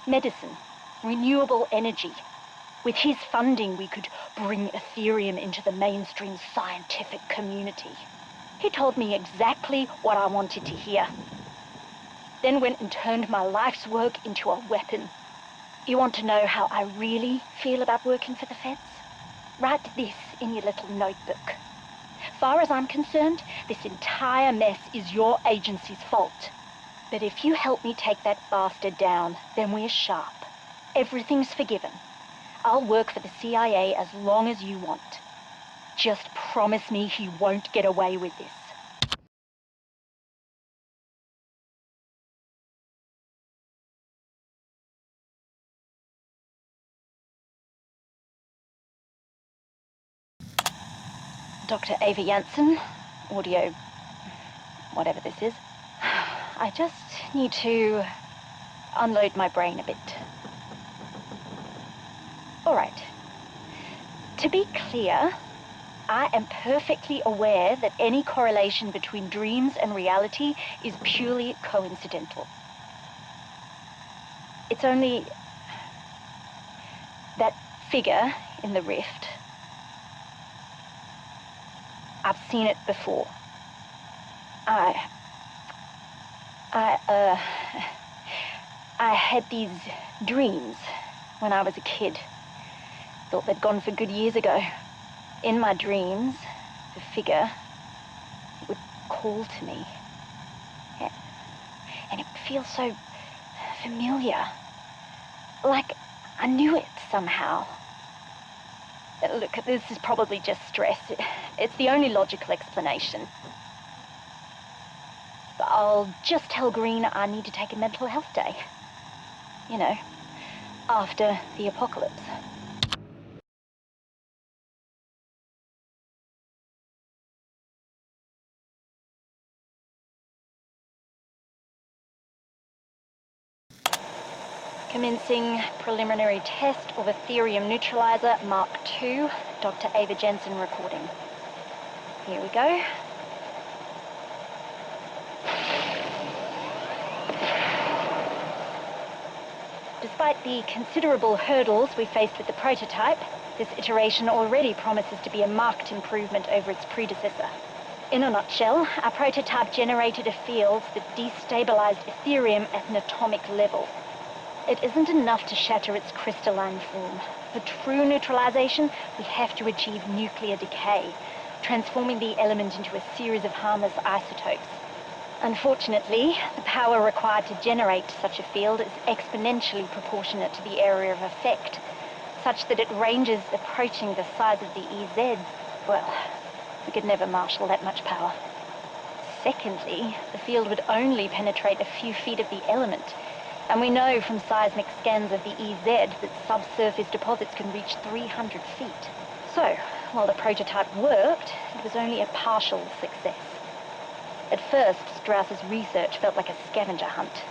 Medicine, renewable energy. With his funding, we could bring Ethereum into the mainstream scientific community. He told me exactly what I wanted to hear. Then went and turned my life's work into a weapon. You want to know how I really feel about working for the feds? Write this in your little notebook. Far as I'm concerned, this entire mess is your agency's fault. But if you help me take that bastard down, then we're sharp. Everything's forgiven. I'll work for the CIA as long as you want. Just promise me he won't get away with this. Dr. Ava Jansen, audio, whatever this is. I just need to unload my brain a bit. All right. To be clear, I am perfectly aware that any correlation between dreams and reality is purely coincidental. It's only that figure in the rift. I've seen it before. I had these dreams when I was a kid. Thought they'd gone for good years ago. In my dreams, the figure, it would call to me. And it would feel so familiar. Like I knew it somehow. Look, this is probably just stress. It's the only logical explanation. But I'll just tell Green I need to take a mental health day. You know, after the apocalypse. Commencing preliminary test of Ethereum Neutralizer Mark II, Dr. Ava Jansen recording. Here we go. Despite the considerable hurdles we faced with the prototype, this iteration already promises to be a marked improvement over its predecessor. In a nutshell, our prototype generated a field that destabilized Ethereum at an atomic level. It isn't enough to shatter its crystalline form. For true neutralization, we have to achieve nuclear decay, transforming the element into a series of harmless isotopes. Unfortunately, the power required to generate such a field is exponentially proportionate to the area of effect, such that it ranges approaching the size of the EZ. Well, we could never marshal that much power. Secondly, the field would only penetrate a few feet of the element, and we know from seismic scans of the EZ that subsurface deposits can reach 300 feet. So, while the prototype worked, it was only a partial success. At first, Strauss's research felt like a scavenger hunt.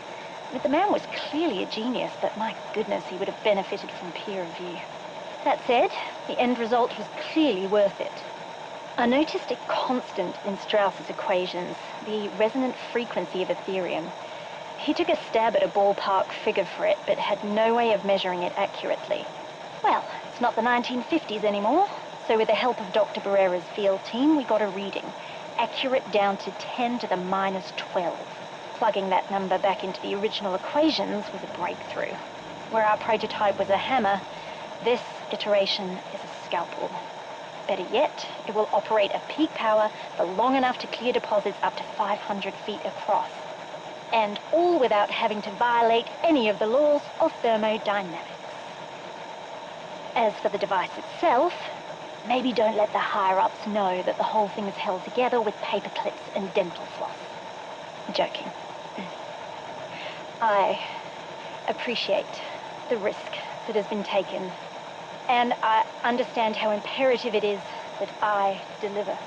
But the man was clearly a genius, but my goodness, he would have benefited from peer review. That said, the end result was clearly worth it. I noticed a constant in Strauss's equations, the resonant frequency of Ethereum. He took a stab at a ballpark figure for it, but had no way of measuring it accurately. Well, it's not the 1950s anymore, so with the help of Dr. Barrera's field team, we got a reading, accurate down to 10 to the minus 12. Plugging that number back into the original equations was a breakthrough. Where our prototype was a hammer, this iteration is a scalpel. Better yet, it will operate at peak power for long enough to clear deposits up to 500 feet across. And all without having to violate any of the laws of thermodynamics. As for the device itself, maybe don't let the higher-ups know that the whole thing is held together with paper clips and dental floss. Joking. I appreciate the risk that has been taken, and I understand how imperative it is that I deliver.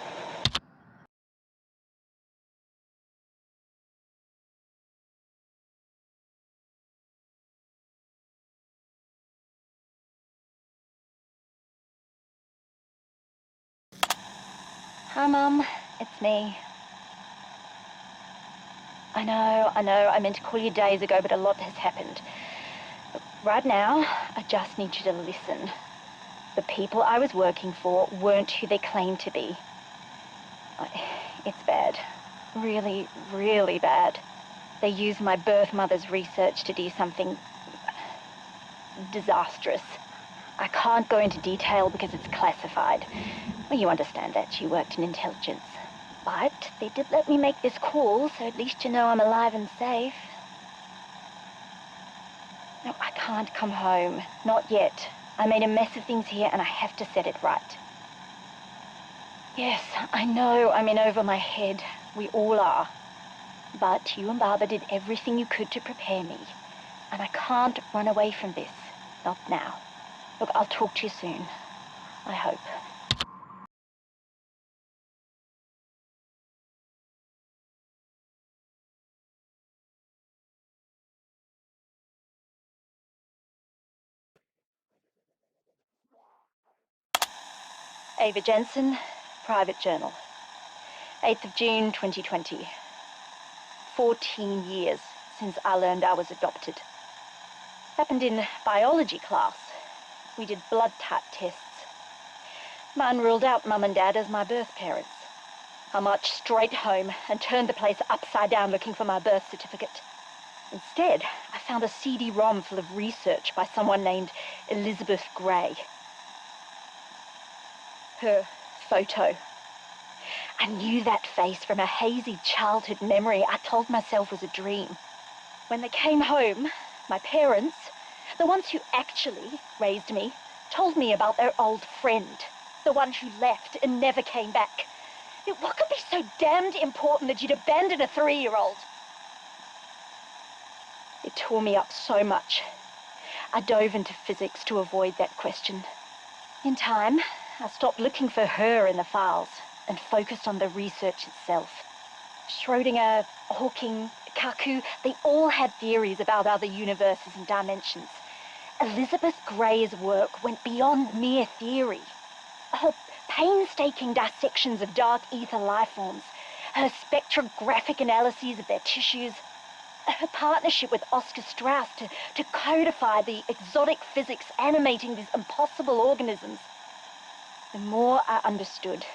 Hi, Mum. It's me. I know, I meant to call you days ago, but a lot has happened. But right now, I just need you to listen. The people I was working for weren't who they claimed to be. It's bad. Really, really bad. They used my birth mother's research to do something disastrous. I can't go into detail because it's classified. Well, you understand that. She worked in intelligence. But they did let me make this call, so at least you know I'm alive and safe. No, I can't come home. Not yet. I made a mess of things here and I have to set it right. Yes, I know I'm in over my head. We all are. But you and Barbara did everything you could to prepare me. And I can't run away from this. Not now. Look, I'll talk to you soon. I hope. Ava Jensen, Private Journal. 8th of June, 2020. 14 years since I learned I was adopted. Happened in biology class. We did blood type tests. Mine ruled out Mum and Dad as my birth parents. I marched straight home and turned the place upside down looking for my birth certificate. Instead, I found a CD-ROM full of research by someone named Elizabeth Gray. Her photo. I knew that face from a hazy childhood memory I told myself was a dream. When they came home, my parents, the ones who actually raised me, told me about their old friend, the one who left and never came back. What could be so damned important that you'd abandon a 3-year-old? It tore me up so much. I dove into physics to avoid that question. In time, I stopped looking for her in the files and focused on the research itself. Schrödinger, Hawking, Kaku, they all had theories about other universes and dimensions. Elizabeth Gray's work went beyond mere theory. Her painstaking dissections of dark ether lifeforms, her spectrographic analyses of their tissues, her partnership with Oscar Strauss to codify the exotic physics animating these impossible organisms. The more I understood,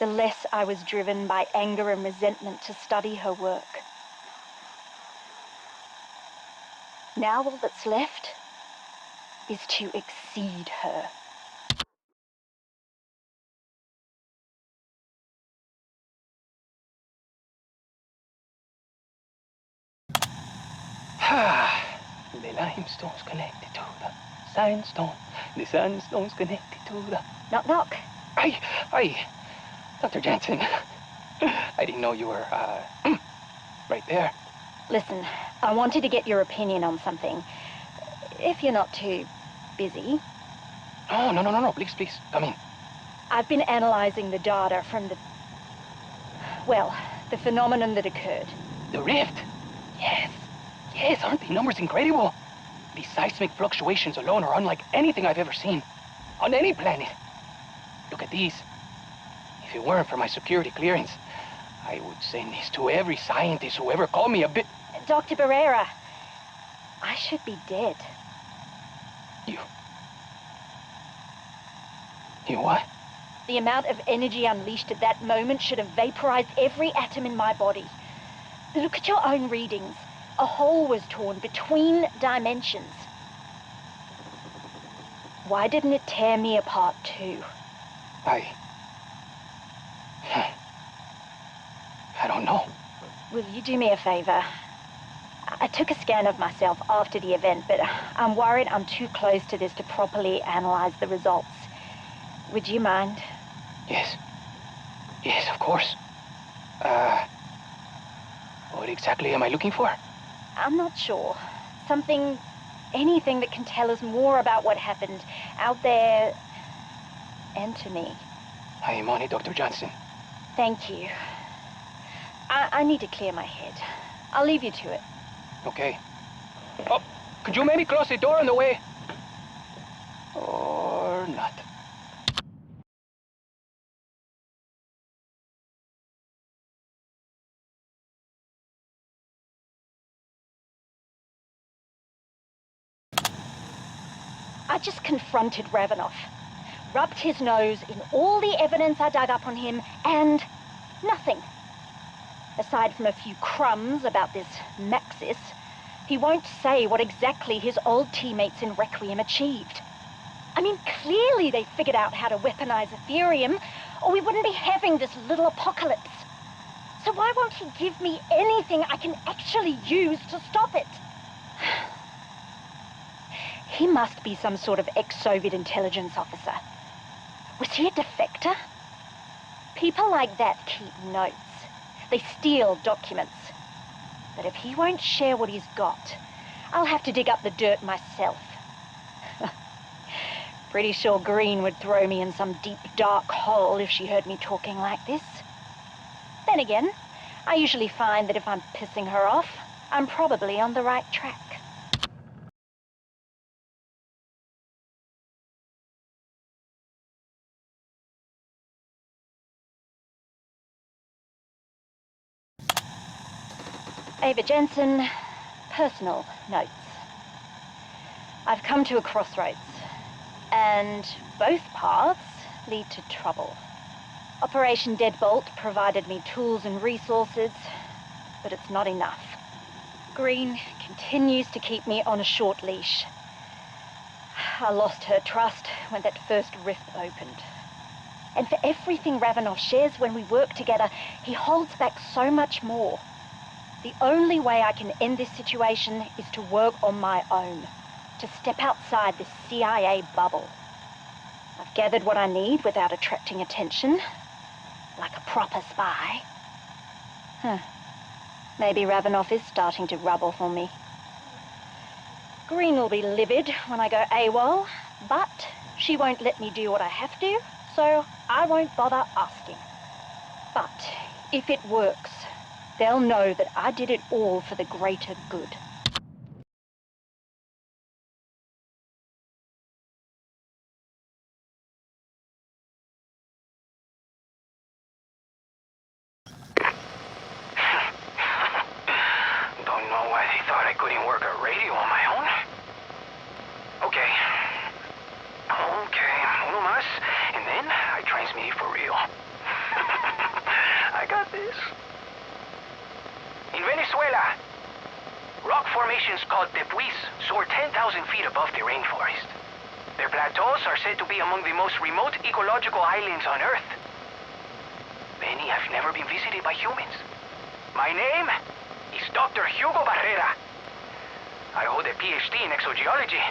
the less I was driven by anger and resentment to study her work. Now all that's left is to exceed her. The limestone's connected to the sandstone. The sandstone's connected to the... Knock, knock. Hi, Dr. Jensen. I didn't know you were, right there. Listen, I wanted to get your opinion on something. If you're not too busy. Oh, no, please, come in. I've been analyzing the data from the phenomenon that occurred. The rift? Yes, aren't the numbers incredible? These seismic fluctuations alone are unlike anything I've ever seen. On any planet. Look at these. If it weren't for my security clearance, I would send this to every scientist who ever called me a bit... Dr. Barrera, I should be dead. You what? The amount of energy unleashed at that moment should have vaporized every atom in my body. Look at your own readings. A hole was torn between dimensions. Why didn't it tear me apart too? I don't know. Will you do me a favor? I took a scan of myself after the event, but I'm worried I'm too close to this to properly analyze the results. Would you mind? Yes. Yes, of course. What exactly am I looking for? I'm not sure. Anything that can tell us more about what happened out there and to me. I am on it, Dr. Johnson. Thank you. I need to clear my head. I'll leave you to it. Okay. Oh, could you maybe close the door on the way? Or not? I just confronted Ravenoff, rubbed his nose in all the evidence I dug up on him, and nothing. Aside from a few crumbs about this Maxis, he won't say what exactly his old teammates in Requiem achieved. I mean, clearly they figured out how to weaponize Ethereum, or we wouldn't be having this little apocalypse. So why won't he give me anything I can actually use to stop it? He must be some sort of ex-Soviet intelligence officer. Was he a defector? People like that keep notes. They steal documents. But if he won't share what he's got, I'll have to dig up the dirt myself. Pretty sure Green would throw me in some deep, dark hole if she heard me talking like this. Then again, I usually find that if I'm pissing her off, I'm probably on the right track. Ava Jensen, personal notes. I've come to a crossroads, and both paths lead to trouble. Operation Deadbolt provided me tools and resources, but it's not enough. Green continues to keep me on a short leash. I lost her trust when that first rift opened. And for everything Ravenoff shares when we work together, he holds back so much more. The only way I can end this situation is to work on my own, to step outside the CIA bubble. I've gathered what I need without attracting attention, like a proper spy. Maybe Ravenoff is starting to rub off on me. Green will be livid when I go AWOL, but she won't let me do what I have to, so I won't bother asking. But if it works, they'll know that I did it all for the greater good. Don't know why they thought I couldn't work a radio on my own. Okay, uno más, and then I transmit it for real. I got this. In Venezuela, rock formations called tepuis soar 10,000 feet above the rainforest. Their plateaus are said to be among the most remote ecological islands on Earth. Many have never been visited by humans. My name is Dr. Hugo Barrera. I hold a PhD in exogeology,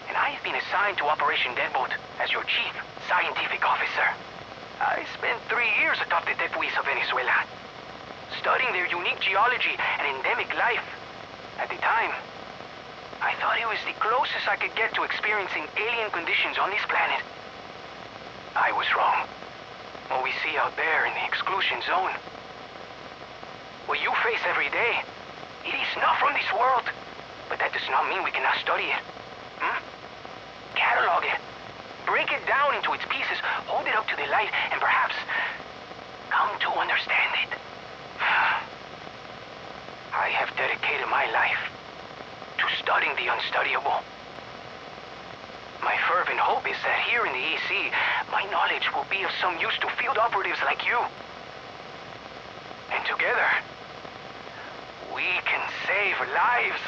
and I have been assigned to Operation Deadbolt as your chief scientific officer. I spent 3 years atop the tepuis of Venezuela, studying their unique geology and endemic life. At the time, I thought it was the closest I could get to experiencing alien conditions on this planet. I was wrong. What we see out there in the exclusion zone, what you face every day, it is not from this world. But that does not mean we cannot study it. Catalog it. Break it down into its pieces, hold it up to the light, and perhaps come to understand it. I have dedicated my life to studying the unstudyable. My fervent hope is that here in the EC, my knowledge will be of some use to field operatives like you. And together, we can save lives.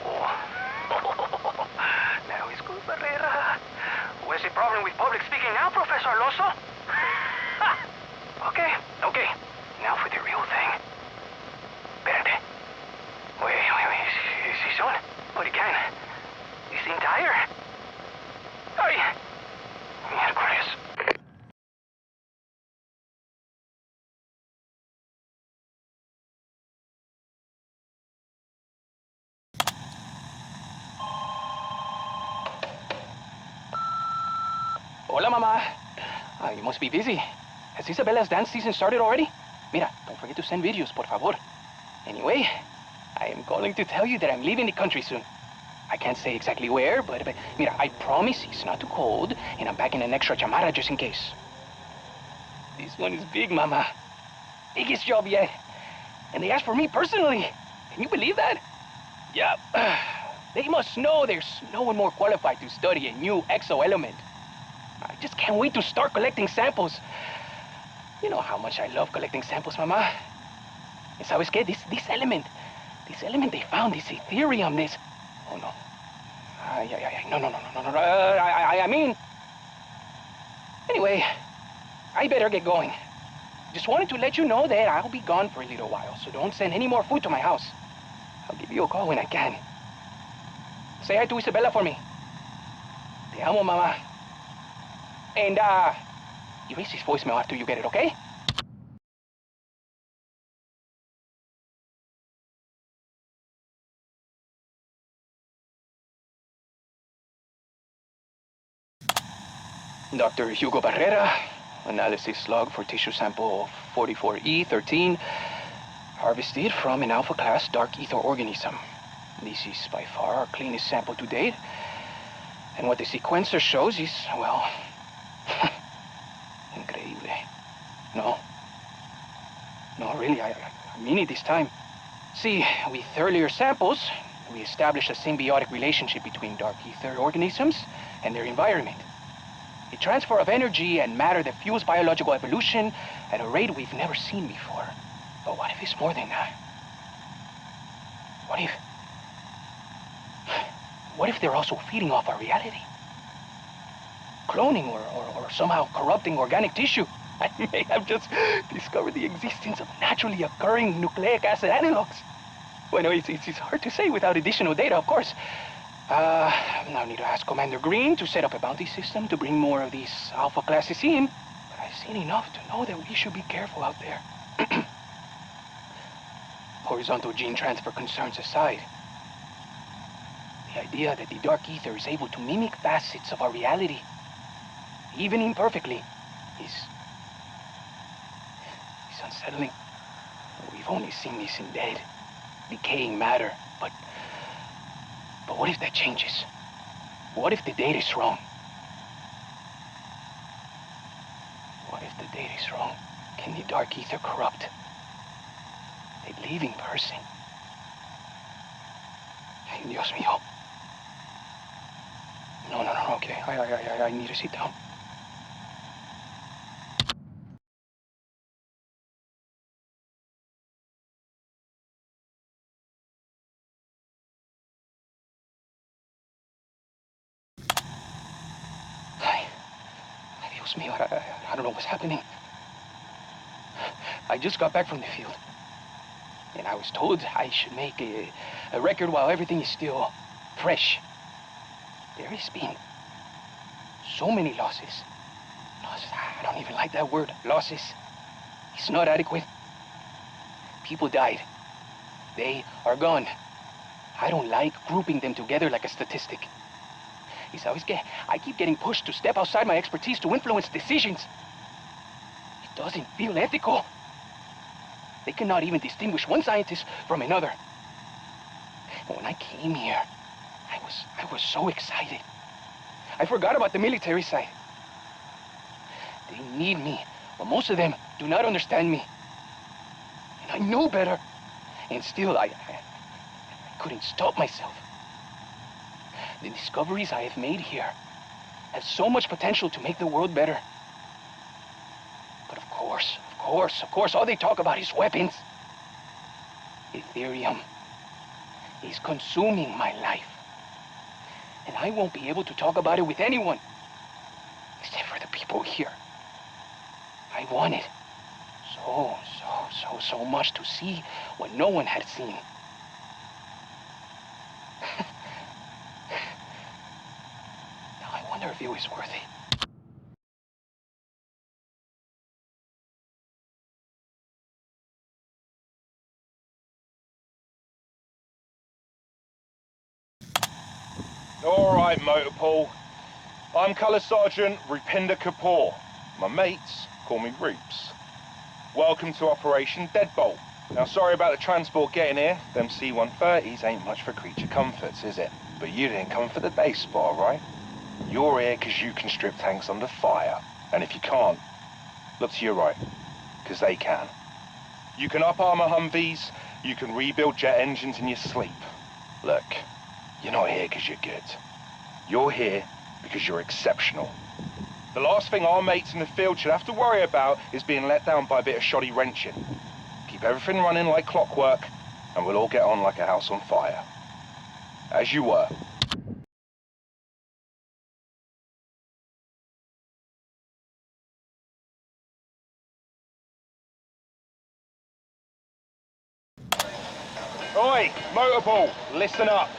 Oh. Now it's good, Barrera. Where's the problem with public speaking now, Professor Alonso? Okay. Now for the real thing. Espérate. Wait. ¿Sí son? But you can. You seem tired. Ay. Miércoles. Hola, Mama. You must be busy. Has Isabella's dance season started already? Mira, don't forget to send videos, por favor. Anyway, I am calling to tell you that I'm leaving the country soon. I can't say exactly where, but mira, I promise it's not too cold, and I'm packing an extra chamara just in case. This one is big, Mama. Biggest job yet. And they asked for me personally. Can you believe that? Yeah. They must know there's no one more qualified to study a new exo-element. I just can't wait to start collecting samples. You know how much I love collecting samples, Mama. And sabes qué? This element they found, this Ethereum, this... Oh, no. No. I mean... Anyway, I better get going. Just wanted to let you know that I'll be gone for a little while, so don't send any more food to my house. I'll give you a call when I can. Say hi to Isabella for me. Te amo, Mama. And, erase his voicemail after you get it, okay? Dr. Hugo Barrera, analysis log for tissue sample 44E13, harvested from an alpha-class dark ether organism. This is by far our cleanest sample to date. And what the sequencer shows is, well, increíble. No, really, I mean it this time. See, with earlier samples, we established a symbiotic relationship between dark ether organisms and their environment. A transfer of energy and matter that fuels biological evolution at a rate we've never seen before. But what if it's more than that? What if they're also feeding off our reality? Cloning or somehow corrupting organic tissue? I may have just discovered the existence of naturally occurring nucleic acid analogs. Well, no, it's hard to say without additional data, of course. Now I need to ask Commander Green to set up a bounty system to bring more of these alpha classes in. But I've seen enough to know that we should be careful out there. Horizontal gene transfer concerns aside, the idea that the dark ether is able to mimic facets of our reality, even imperfectly, is unsettling. We've only seen this in dead, decaying matter, but what if that changes? What if the data is wrong? What if the data is wrong? Can the dark ether corrupt a living person? Ay, Dios mío. No, okay. I need to sit down. Dios mío, I don't know what's happening. I just got back from the field. And I was told I should make a record while everything is still fresh. There has been so many losses. I don't even like that word, losses. It's not adequate. People died. They are gone. I don't like grouping them together like a statistic. Y sabes qué? I keep getting pushed to step outside my expertise to influence decisions. It doesn't feel ethical. They cannot even distinguish one scientist from another. But when I came here, I was so excited. I forgot about the military side. They need me, but most of them do not understand me. And I know better. And still, I couldn't stop myself. The discoveries I have made here have so much potential to make the world better. But of course, all they talk about is weapons. Ethereum is consuming my life. And I won't be able to talk about it with anyone, except for the people here. I wanted so much to see what no one had seen. Now I wonder if it was worth it. All right, Motorpool. I'm Colour Sergeant Rupinder Kapoor. My mates call me Roops. Welcome to Operation Deadbolt. Now, sorry about the transport getting here. Them C-130s ain't much for creature comforts, is it? But you didn't come for the day spot, right? You're here because you can strip tanks under fire. And if you can't, look to your right, because they can. You can up-armor Humvees, you can rebuild jet engines in your sleep. Look, you're not here because you're good. You're here because you're exceptional. The last thing our mates in the field should have to worry about is being let down by a bit of shoddy wrenching. Keep everything running like clockwork, and we'll all get on like a house on fire. As you were. Oi, Motorball, listen up.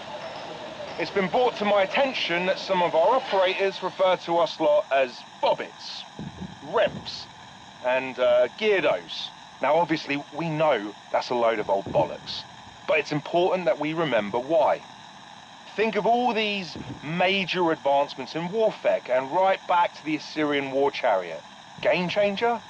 It's been brought to my attention that some of our operators refer to us lot as bobbits, remps, and geardos. Now obviously we know that's a load of old bollocks, but it's important that we remember why. Think of all these major advancements in warfare and right back to the Assyrian war chariot. Game changer?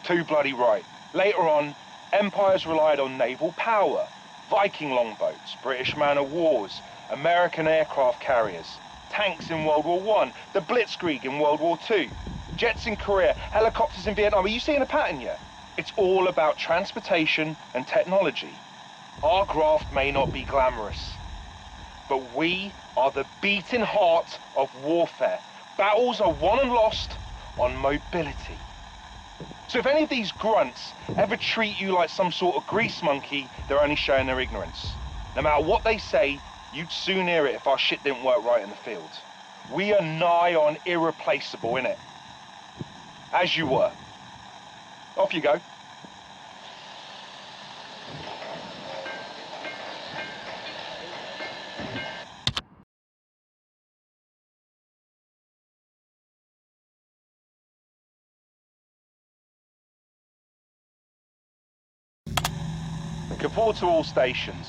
Too bloody right. Later on, empires relied on naval power, Viking longboats, British man-of-wars, American aircraft carriers, tanks in World War I, the Blitzkrieg in World War II, jets in Korea, helicopters in Vietnam. Are you seeing a pattern yet? It's all about transportation and technology. Our graft may not be glamorous, but we are the beating heart of warfare. Battles are won and lost on mobility. So if any of these grunts ever treat you like some sort of grease monkey, they're only showing their ignorance. No matter what they say, you'd soon hear it if our shit didn't work right in the field. We are nigh on irreplaceable, innit? As you were. Off you go. Report to all stations.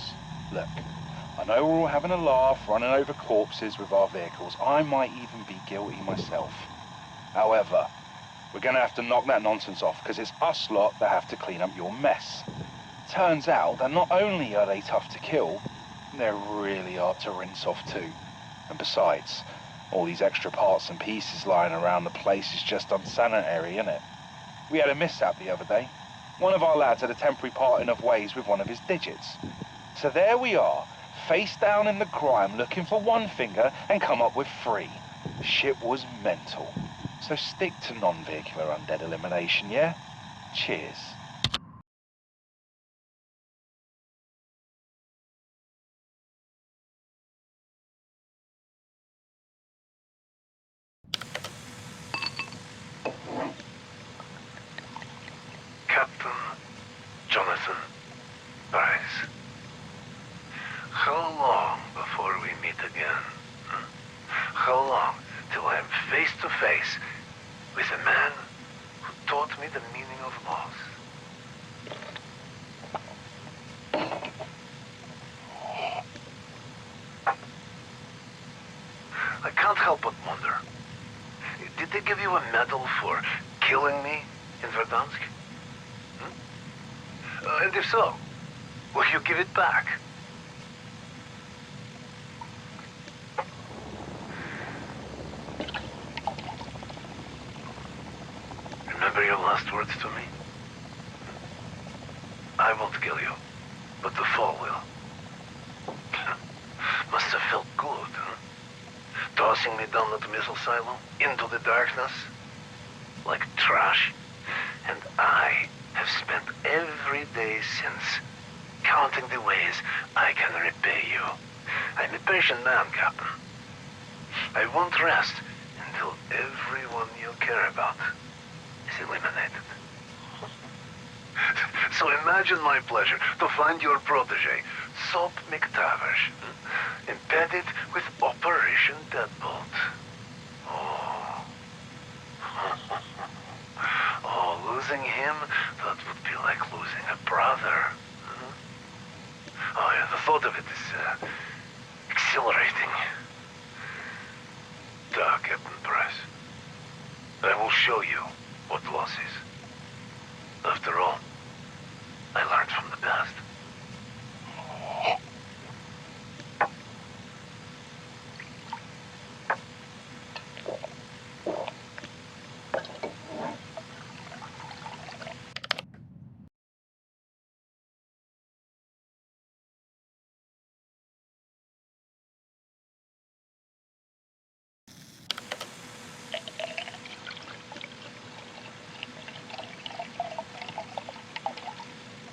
Look, I know we're all having a laugh, running over corpses with our vehicles. I might even be guilty myself. However, we're gonna have to knock that nonsense off, because it's us lot that have to clean up your mess. Turns out that not only are they tough to kill, they're really hard to rinse off too. And besides, all these extra parts and pieces lying around the place is just unsanitary, innit? We had a mishap the other day. One of our lads had a temporary parting of ways with one of his digits. So there we are, face down in the grime looking for one finger and come up with 3. Shit was mental. So stick to non-vehicular undead elimination, yeah? Cheers. Captain Jonathan Price. How long before we meet again? How long till I'm face to face with a man who taught me the meaning of loss? I can't help but wonder. Did they give you a medal for killing me in Verdansk? And if so, will you give it back? Remember your last words to me? I won't kill you. but the fall will. Must have felt good, huh? Tossing me down that missile silo into the darkness like trash. And I have spent every day since counting the ways I can repay you. I'm a patient man, Captain. I won't rest until everyone you care about is eliminated. So imagine my pleasure to find your protege, Soap McTavish, embedded with Operation Deadbolt. Oh. Oh, losing him, that would be like losing a brother. Oh yeah, the thought of it is exhilarating. Duh, Captain Price. I will show you what loss is. After all, I learned from the past.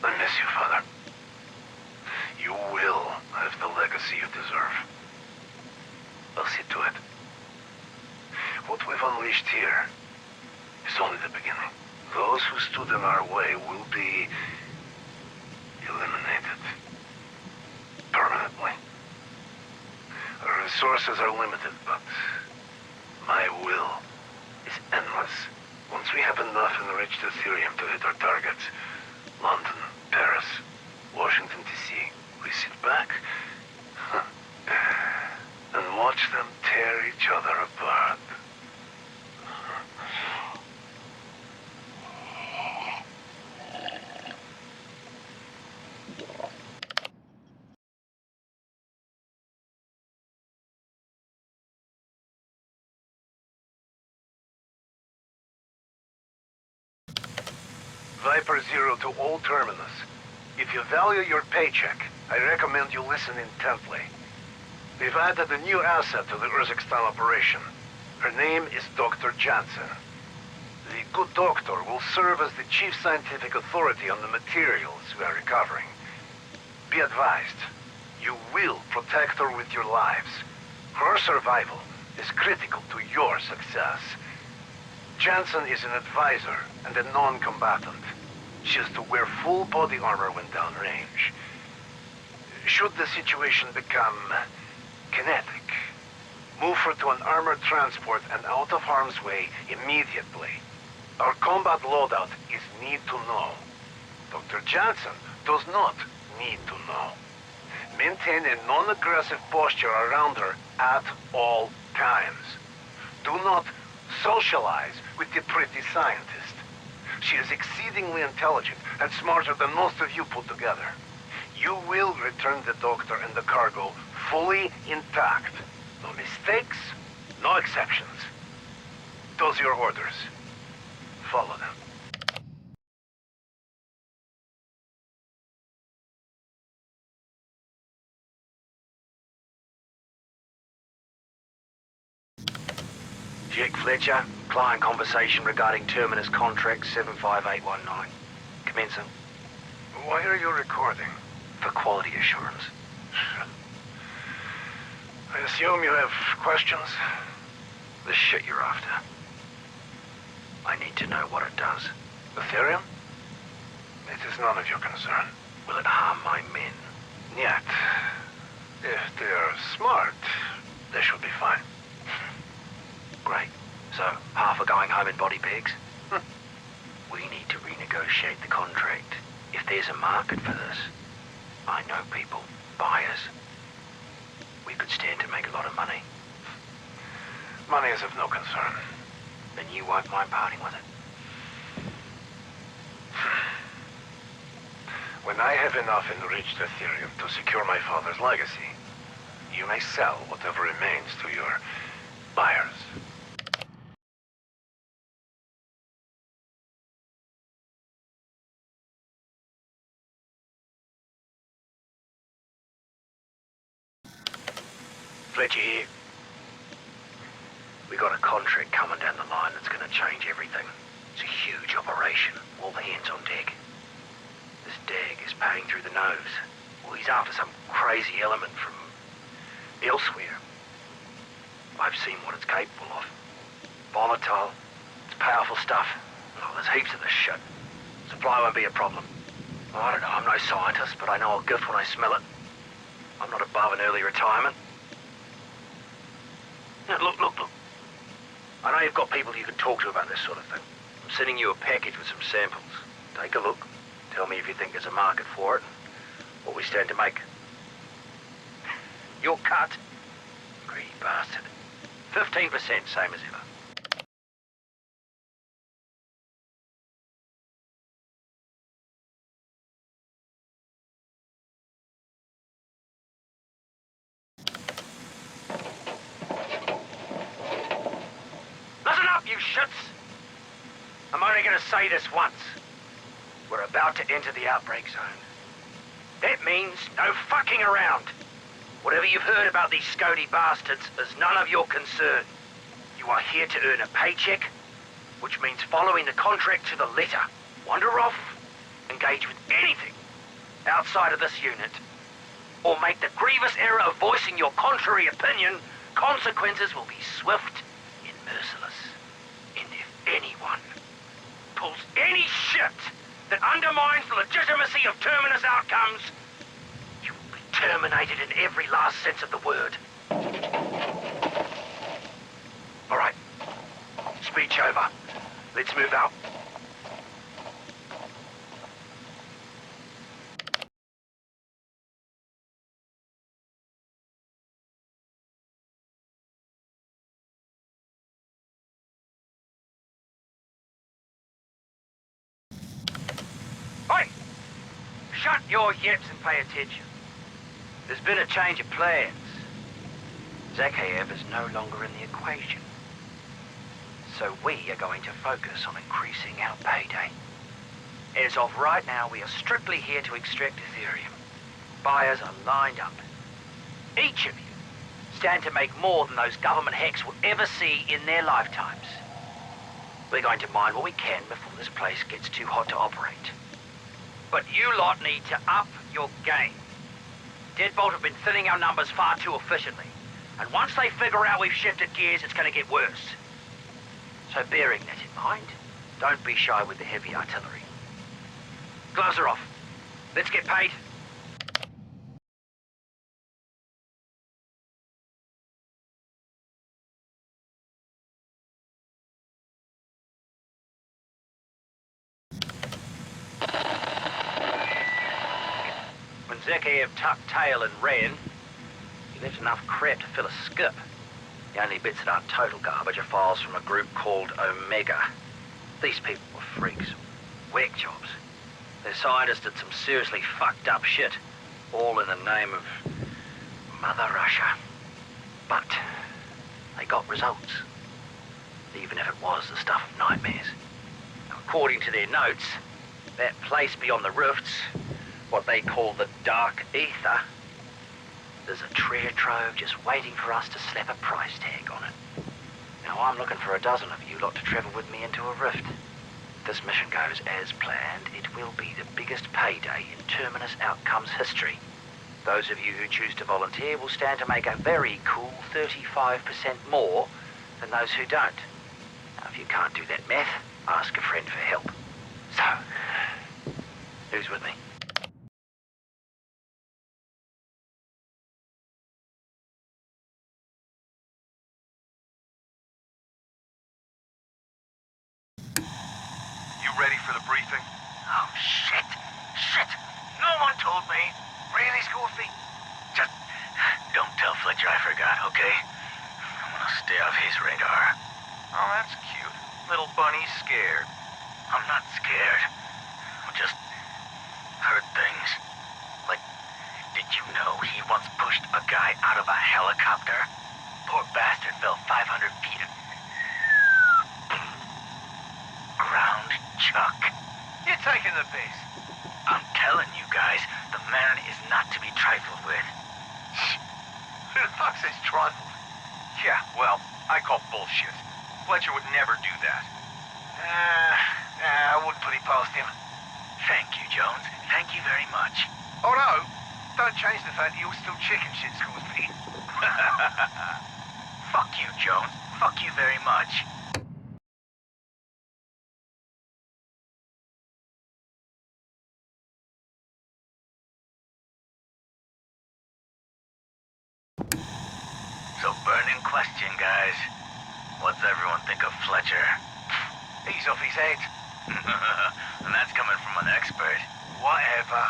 I miss you, Father. You will have the legacy you deserve. I'll see to it. What we've unleashed here is only the beginning. Those who stood in our way will be eliminated permanently. Our resources are limited, but my will is endless. Once we have enough enriched Ethereum to hit our targets, London, Paris, Washington, D.C., we sit back and watch them tear each other apart. Viper Zero to all terminus. If you value your paycheck, I recommend you listen intently. We've added a new asset to the Urzikstan operation. Her name is Dr. Jansen. The good doctor will serve as the chief scientific authority on the materials we are recovering. Be advised, you will protect her with your lives. Her survival is critical to your success. Jansen is an advisor and a non-combatant. She is to wear full body armor when downrange. Should the situation become kinetic, move her to an armored transport and out of harm's way immediately. Our combat loadout is need to know. Dr. Jansen does not need to know. Maintain a non-aggressive posture around her at all times. Do not socialize with the pretty scientist. She is exceedingly intelligent and smarter than most of you put together. You will return the doctor and the cargo fully intact. No mistakes, no exceptions. Those are your orders. Follow them. Jake Fletcher, client conversation regarding Terminus contract 75819. Commencing. Why are you recording? For quality assurance. I assume you have questions? The shit you're after. I need to know what it does. Ethereum? It is none of your concern. Will it harm my men? Yet. If they're smart, they should be fine. Great. So, half are going home in body bags? We need to renegotiate the contract. If there's a market for this, I know people, buyers. We could stand to make a lot of money. Money is of no concern. Then you won't mind parting with it. When I have enough enriched Ethereum to secure my father's legacy, you may sell whatever remains to your buyers. Fletcher here. We got a contract coming down the line that's gonna change everything. It's a huge operation, all hands on deck. This Dag is paying through the nose. Well, he's after some crazy element from elsewhere. I've seen what it's capable of. Volatile, it's powerful stuff. Oh, there's heaps of this shit. Supply won't be a problem. I don't know, I'm no scientist, but I know a gift when I smell it. I'm not above an early retirement. Now, look. I know you've got people you can talk to about this sort of thing. I'm sending you a package with some samples. Take a look. Tell me if you think there's a market for it, what we stand to make. Your cut. Greedy bastard. 15%, same as ever. Listen up, you shits! I'm only gonna say this once. We're about to enter the outbreak zone. That means no fucking around. Whatever you've heard about these Scody bastards is none of your concern. You are here to earn a paycheck, which means following the contract to the letter. Wander off, engage with anything outside of this unit, or make the grievous error of voicing your contrary opinion, consequences will be swift and merciless. And if anyone pulls any shit that undermines the legitimacy of Terminus outcomes, you will be terminated in every last sense of the word. All right. Speech over. Let's move out. Oi! Shut your yips and pay attention. There's been a change of plans. Zakhaev is no longer in the equation. So we are going to focus on increasing our payday. As of right now, we are strictly here to extract Ethereum. Buyers are lined up. Each of you stand to make more than those government hacks will ever see in their lifetimes. We're going to mine what we can before this place gets too hot to operate. But you lot need to up your game. Deadbolt have been thinning our numbers far too efficiently. And once they figure out we've shifted gears, it's going to get worse. So bearing that in mind, don't be shy with the heavy artillery. Gloves are off. Let's get paid. When Zakhaev tucked tail and ran, he left enough crap to fill a skip. The only bits that aren't total garbage are files from a group called Omega. These people were freaks. Whack jobs. Their scientists did some seriously fucked up shit, all in the name of Mother Russia. But they got results, even if it was the stuff of nightmares. According to their notes, that place beyond the rifts, what they call the Dark Ether, there's a treasure trove just waiting for us to slap a price tag on it. Now I'm looking for a dozen of you lot to travel with me into a rift. If this mission goes as planned, it will be the biggest payday in Terminus Outcomes history. Those of you who choose to volunteer will stand to make a very cool 35% more than those who don't. Now if you can't do that math, ask a friend for help. So, who's with me? Ready for the briefing? Oh, shit! Shit! No one told me! Really, Scorpy? Just don't tell Fletcher I forgot, okay? I'm gonna stay off his radar. Oh, that's cute. Little bunny's scared. I'm not scared. I just heard things. Like, did you know he once pushed a guy out of a helicopter? Poor bastard fell 500 feet. Ground chuck. You're taking the piss. I'm telling you guys, the man is not to be trifled with. Who the fuck's says trifle. Yeah, well, I call bullshit. Fletcher would never do that. I wouldn't put it past him. Thank you, Jones. Thank you very much. Oh no, don't change the fact that you're still chicken shit schools, Pete. Fuck you, Jones. Fuck you very much. So burning question, guys. What's everyone think of Fletcher? He's off his head. And that's coming from an expert. Whatever.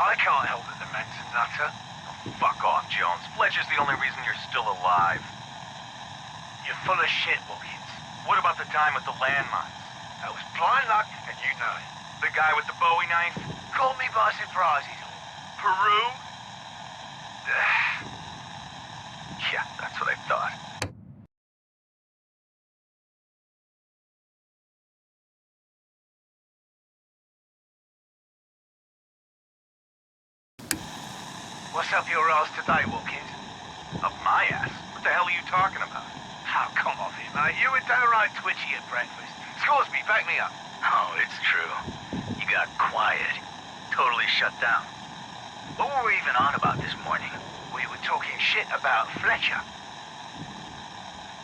I can't help that the man's a nutter. Oh, fuck off, Jones. Fletcher's the only reason you're still alive. You're full of shit, Watkins. What about the time with the landmines? That was blind luck, and you know it. The guy with the Bowie knife? Caught me by surprise, he's all. Peru? Yeah, that's what I thought. What's up your ass today, Watkins? Up my ass? What the hell are you talking about? Oh, come off it, mate. You were downright twitchy at breakfast. Scoresby, back me up. Oh, it's true. You got quiet. Totally shut down. What were we even on about this morning? We were talking shit about Fletcher.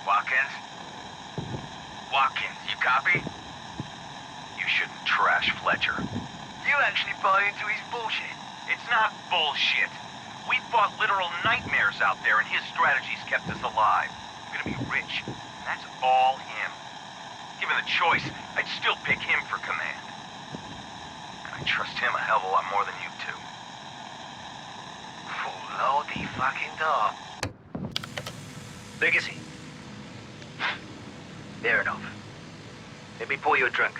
Watkins? Watkins, you copy? You shouldn't trash Fletcher. You actually buy into his bullshit? It's not bullshit. We fought literal nightmares out there, and his strategies kept us alive. We're gonna be rich, and that's all him. Given the choice, I'd still pick him for command. And I trust him a hell of a lot more than you two. Oh, lordy fucking dog. Legacy. Fair enough. Let me pour you a drink.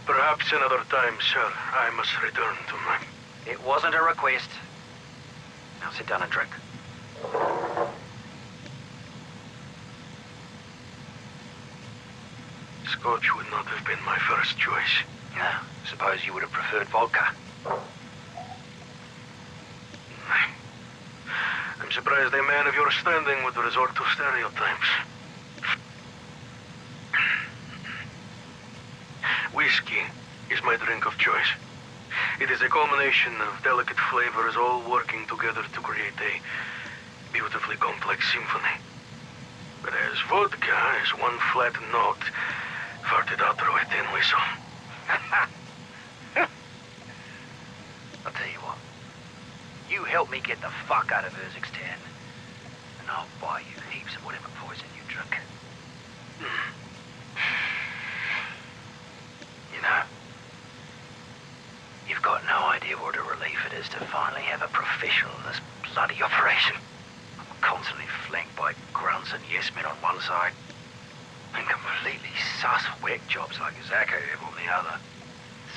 Perhaps another time, sir. I must return to my... It wasn't a request. Now sit down and drink. Scotch would not have been my first choice. Yeah, suppose you would have preferred vodka. I'm surprised a man of your standing would resort to stereotypes. Whiskey is my drink of choice. It is a culmination of delicate flavors all working together to create a beautifully complex symphony. Whereas vodka is one flat note farted out through a tin whistle. I'll tell you what. You help me get the fuck out of Urzikstan, and I'll buy you heaps of whatever poison you drink. You know, you've got no idea what a relief it is to finally have a professional in this bloody operation. I'm constantly flanked by grunts and yes men on one side, and completely sus whack jobs like Zach have on the other.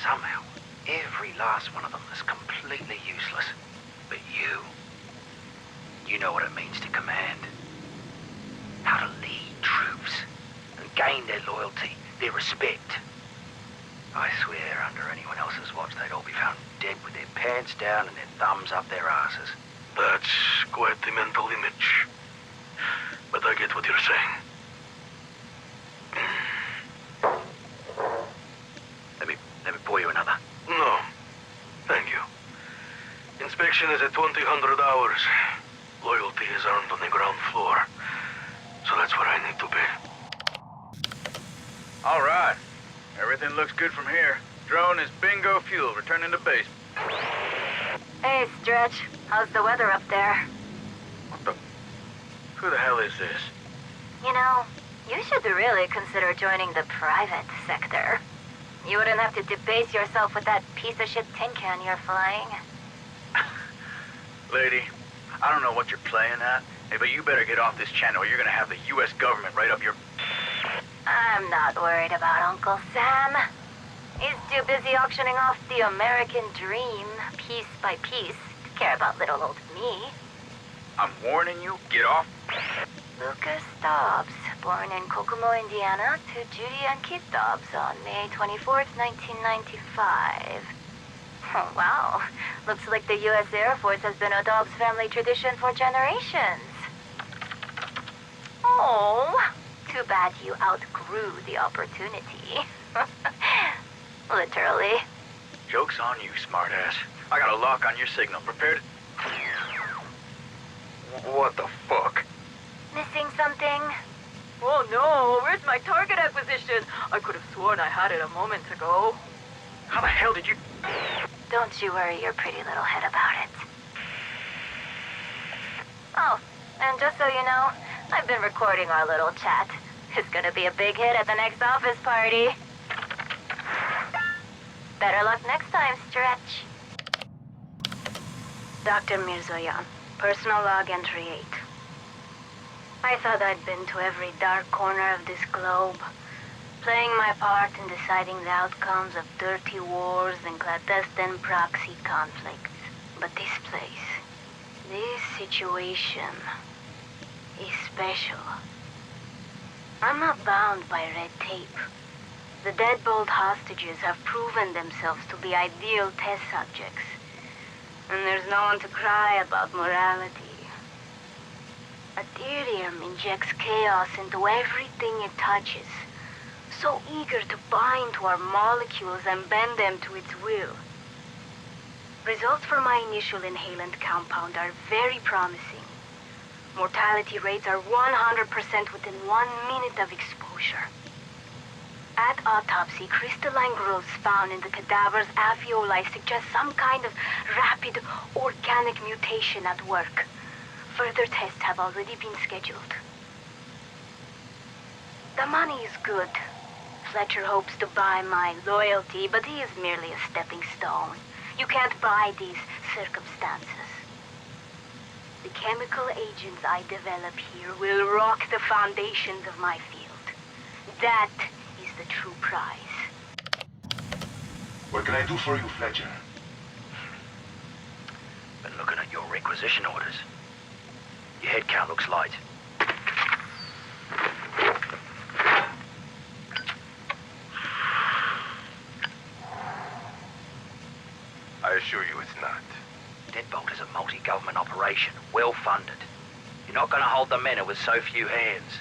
Somehow, every last one of them is completely useless. But you know what it means to command. How to lead troops and gain their loyalty, their respect. I swear, under anyone else's watch, they'd all be found dead with their pants down and their thumbs up their asses. That's quite the mental image. But I get what you're saying. Let me pour you another. No, thank you. Inspection is at 2000 hours. Loyalty is earned on the ground floor. So that's where I need to be. All right. Everything looks good from here. Drone is bingo fuel, returning to base. Hey, Stretch. How's the weather up there? What the... Who the hell is this? You know, you should really consider joining the private sector. You wouldn't have to debase yourself with that piece of shit tin can you're flying. Lady, I don't know what you're playing at, but you better get off this channel or you're gonna have the U.S. government right up your... I'm not worried about Uncle Sam. He's too busy auctioning off the American dream, piece by piece, to care about little old me. I'm warning you, get off. Lucas Dobbs, born in Kokomo, Indiana, to Judy and Keith Dobbs on May 24th, 1995. Oh, wow. Looks like the U.S. Air Force has been a Dobbs family tradition for generations. Oh, too bad you outgrew the opportunity. Literally. Joke's on you, smartass. I got a lock on your signal. Prepared? What the fuck? Missing something? Oh no, where's my target acquisition? I could have sworn I had it a moment ago. How the hell did you... Don't you worry your pretty little head about it. Oh, and just so you know, I've been recording our little chat. It's gonna be a big hit at the next office party. Better luck next time, Stretch. Dr. Mirzoyan, personal log entry 8. I thought I'd been to every dark corner of this globe, playing my part in deciding the outcomes of dirty wars and clandestine proxy conflicts. But this place, this situation, is special. I'm not bound by red tape. The Deadbolt hostages have proven themselves to be ideal test subjects, and there's no one to cry about morality. Aetherium injects chaos into everything it touches, so eager to bind to our molecules and bend them to its will. Results for my initial inhalant compound are very promising. Mortality rates are 100% within 1 minute of exposure. At autopsy, crystalline growths found in the cadaver's alveoli suggest some kind of rapid organic mutation at work. Further tests have already been scheduled. The money is good. Fletcher hopes to buy my loyalty, but he is merely a stepping stone. You can't buy these circumstances. The chemical agents I develop here will rock the foundations of my field. That is the true prize. What can I do for you, Fletcher? Been looking at your requisition orders. Your head count looks light. I assure you it's not. Deadbolt is a multi-government operation, well-funded. You're not going to hold the men with so few hands.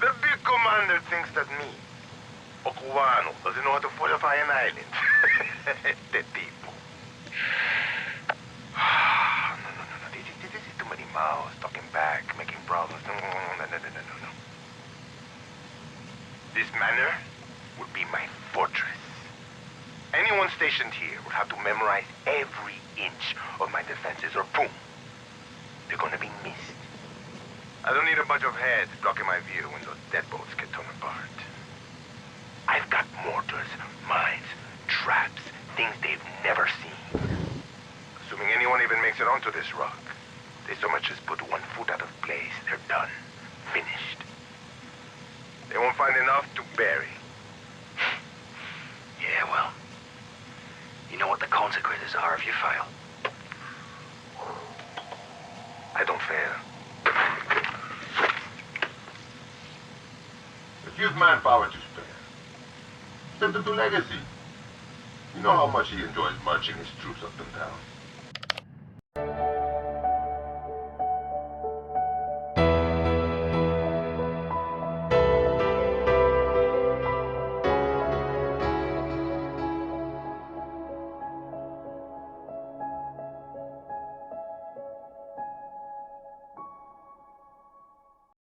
The big commander thinks that me, a Cubano, doesn't know how to fortify an island. The people. No. This is too many mouths talking back, making problems. No. This manor would be my fortress. Anyone stationed here would have to memorize every inch of my defenses or boom, they're gonna be missed. I don't need a bunch of heads blocking my view when those deadbolts get torn apart. I've got mortars, mines, traps, things they've never seen. Assuming anyone even makes it onto this rock, they so much as put one foot out of place, they're done. Finished. They won't find enough to bury. Yeah, well, you know what the consequences are if you fail. I don't fail. If you've manpower to spare, send them to Legacy. You know how much he enjoys marching his troops up and down.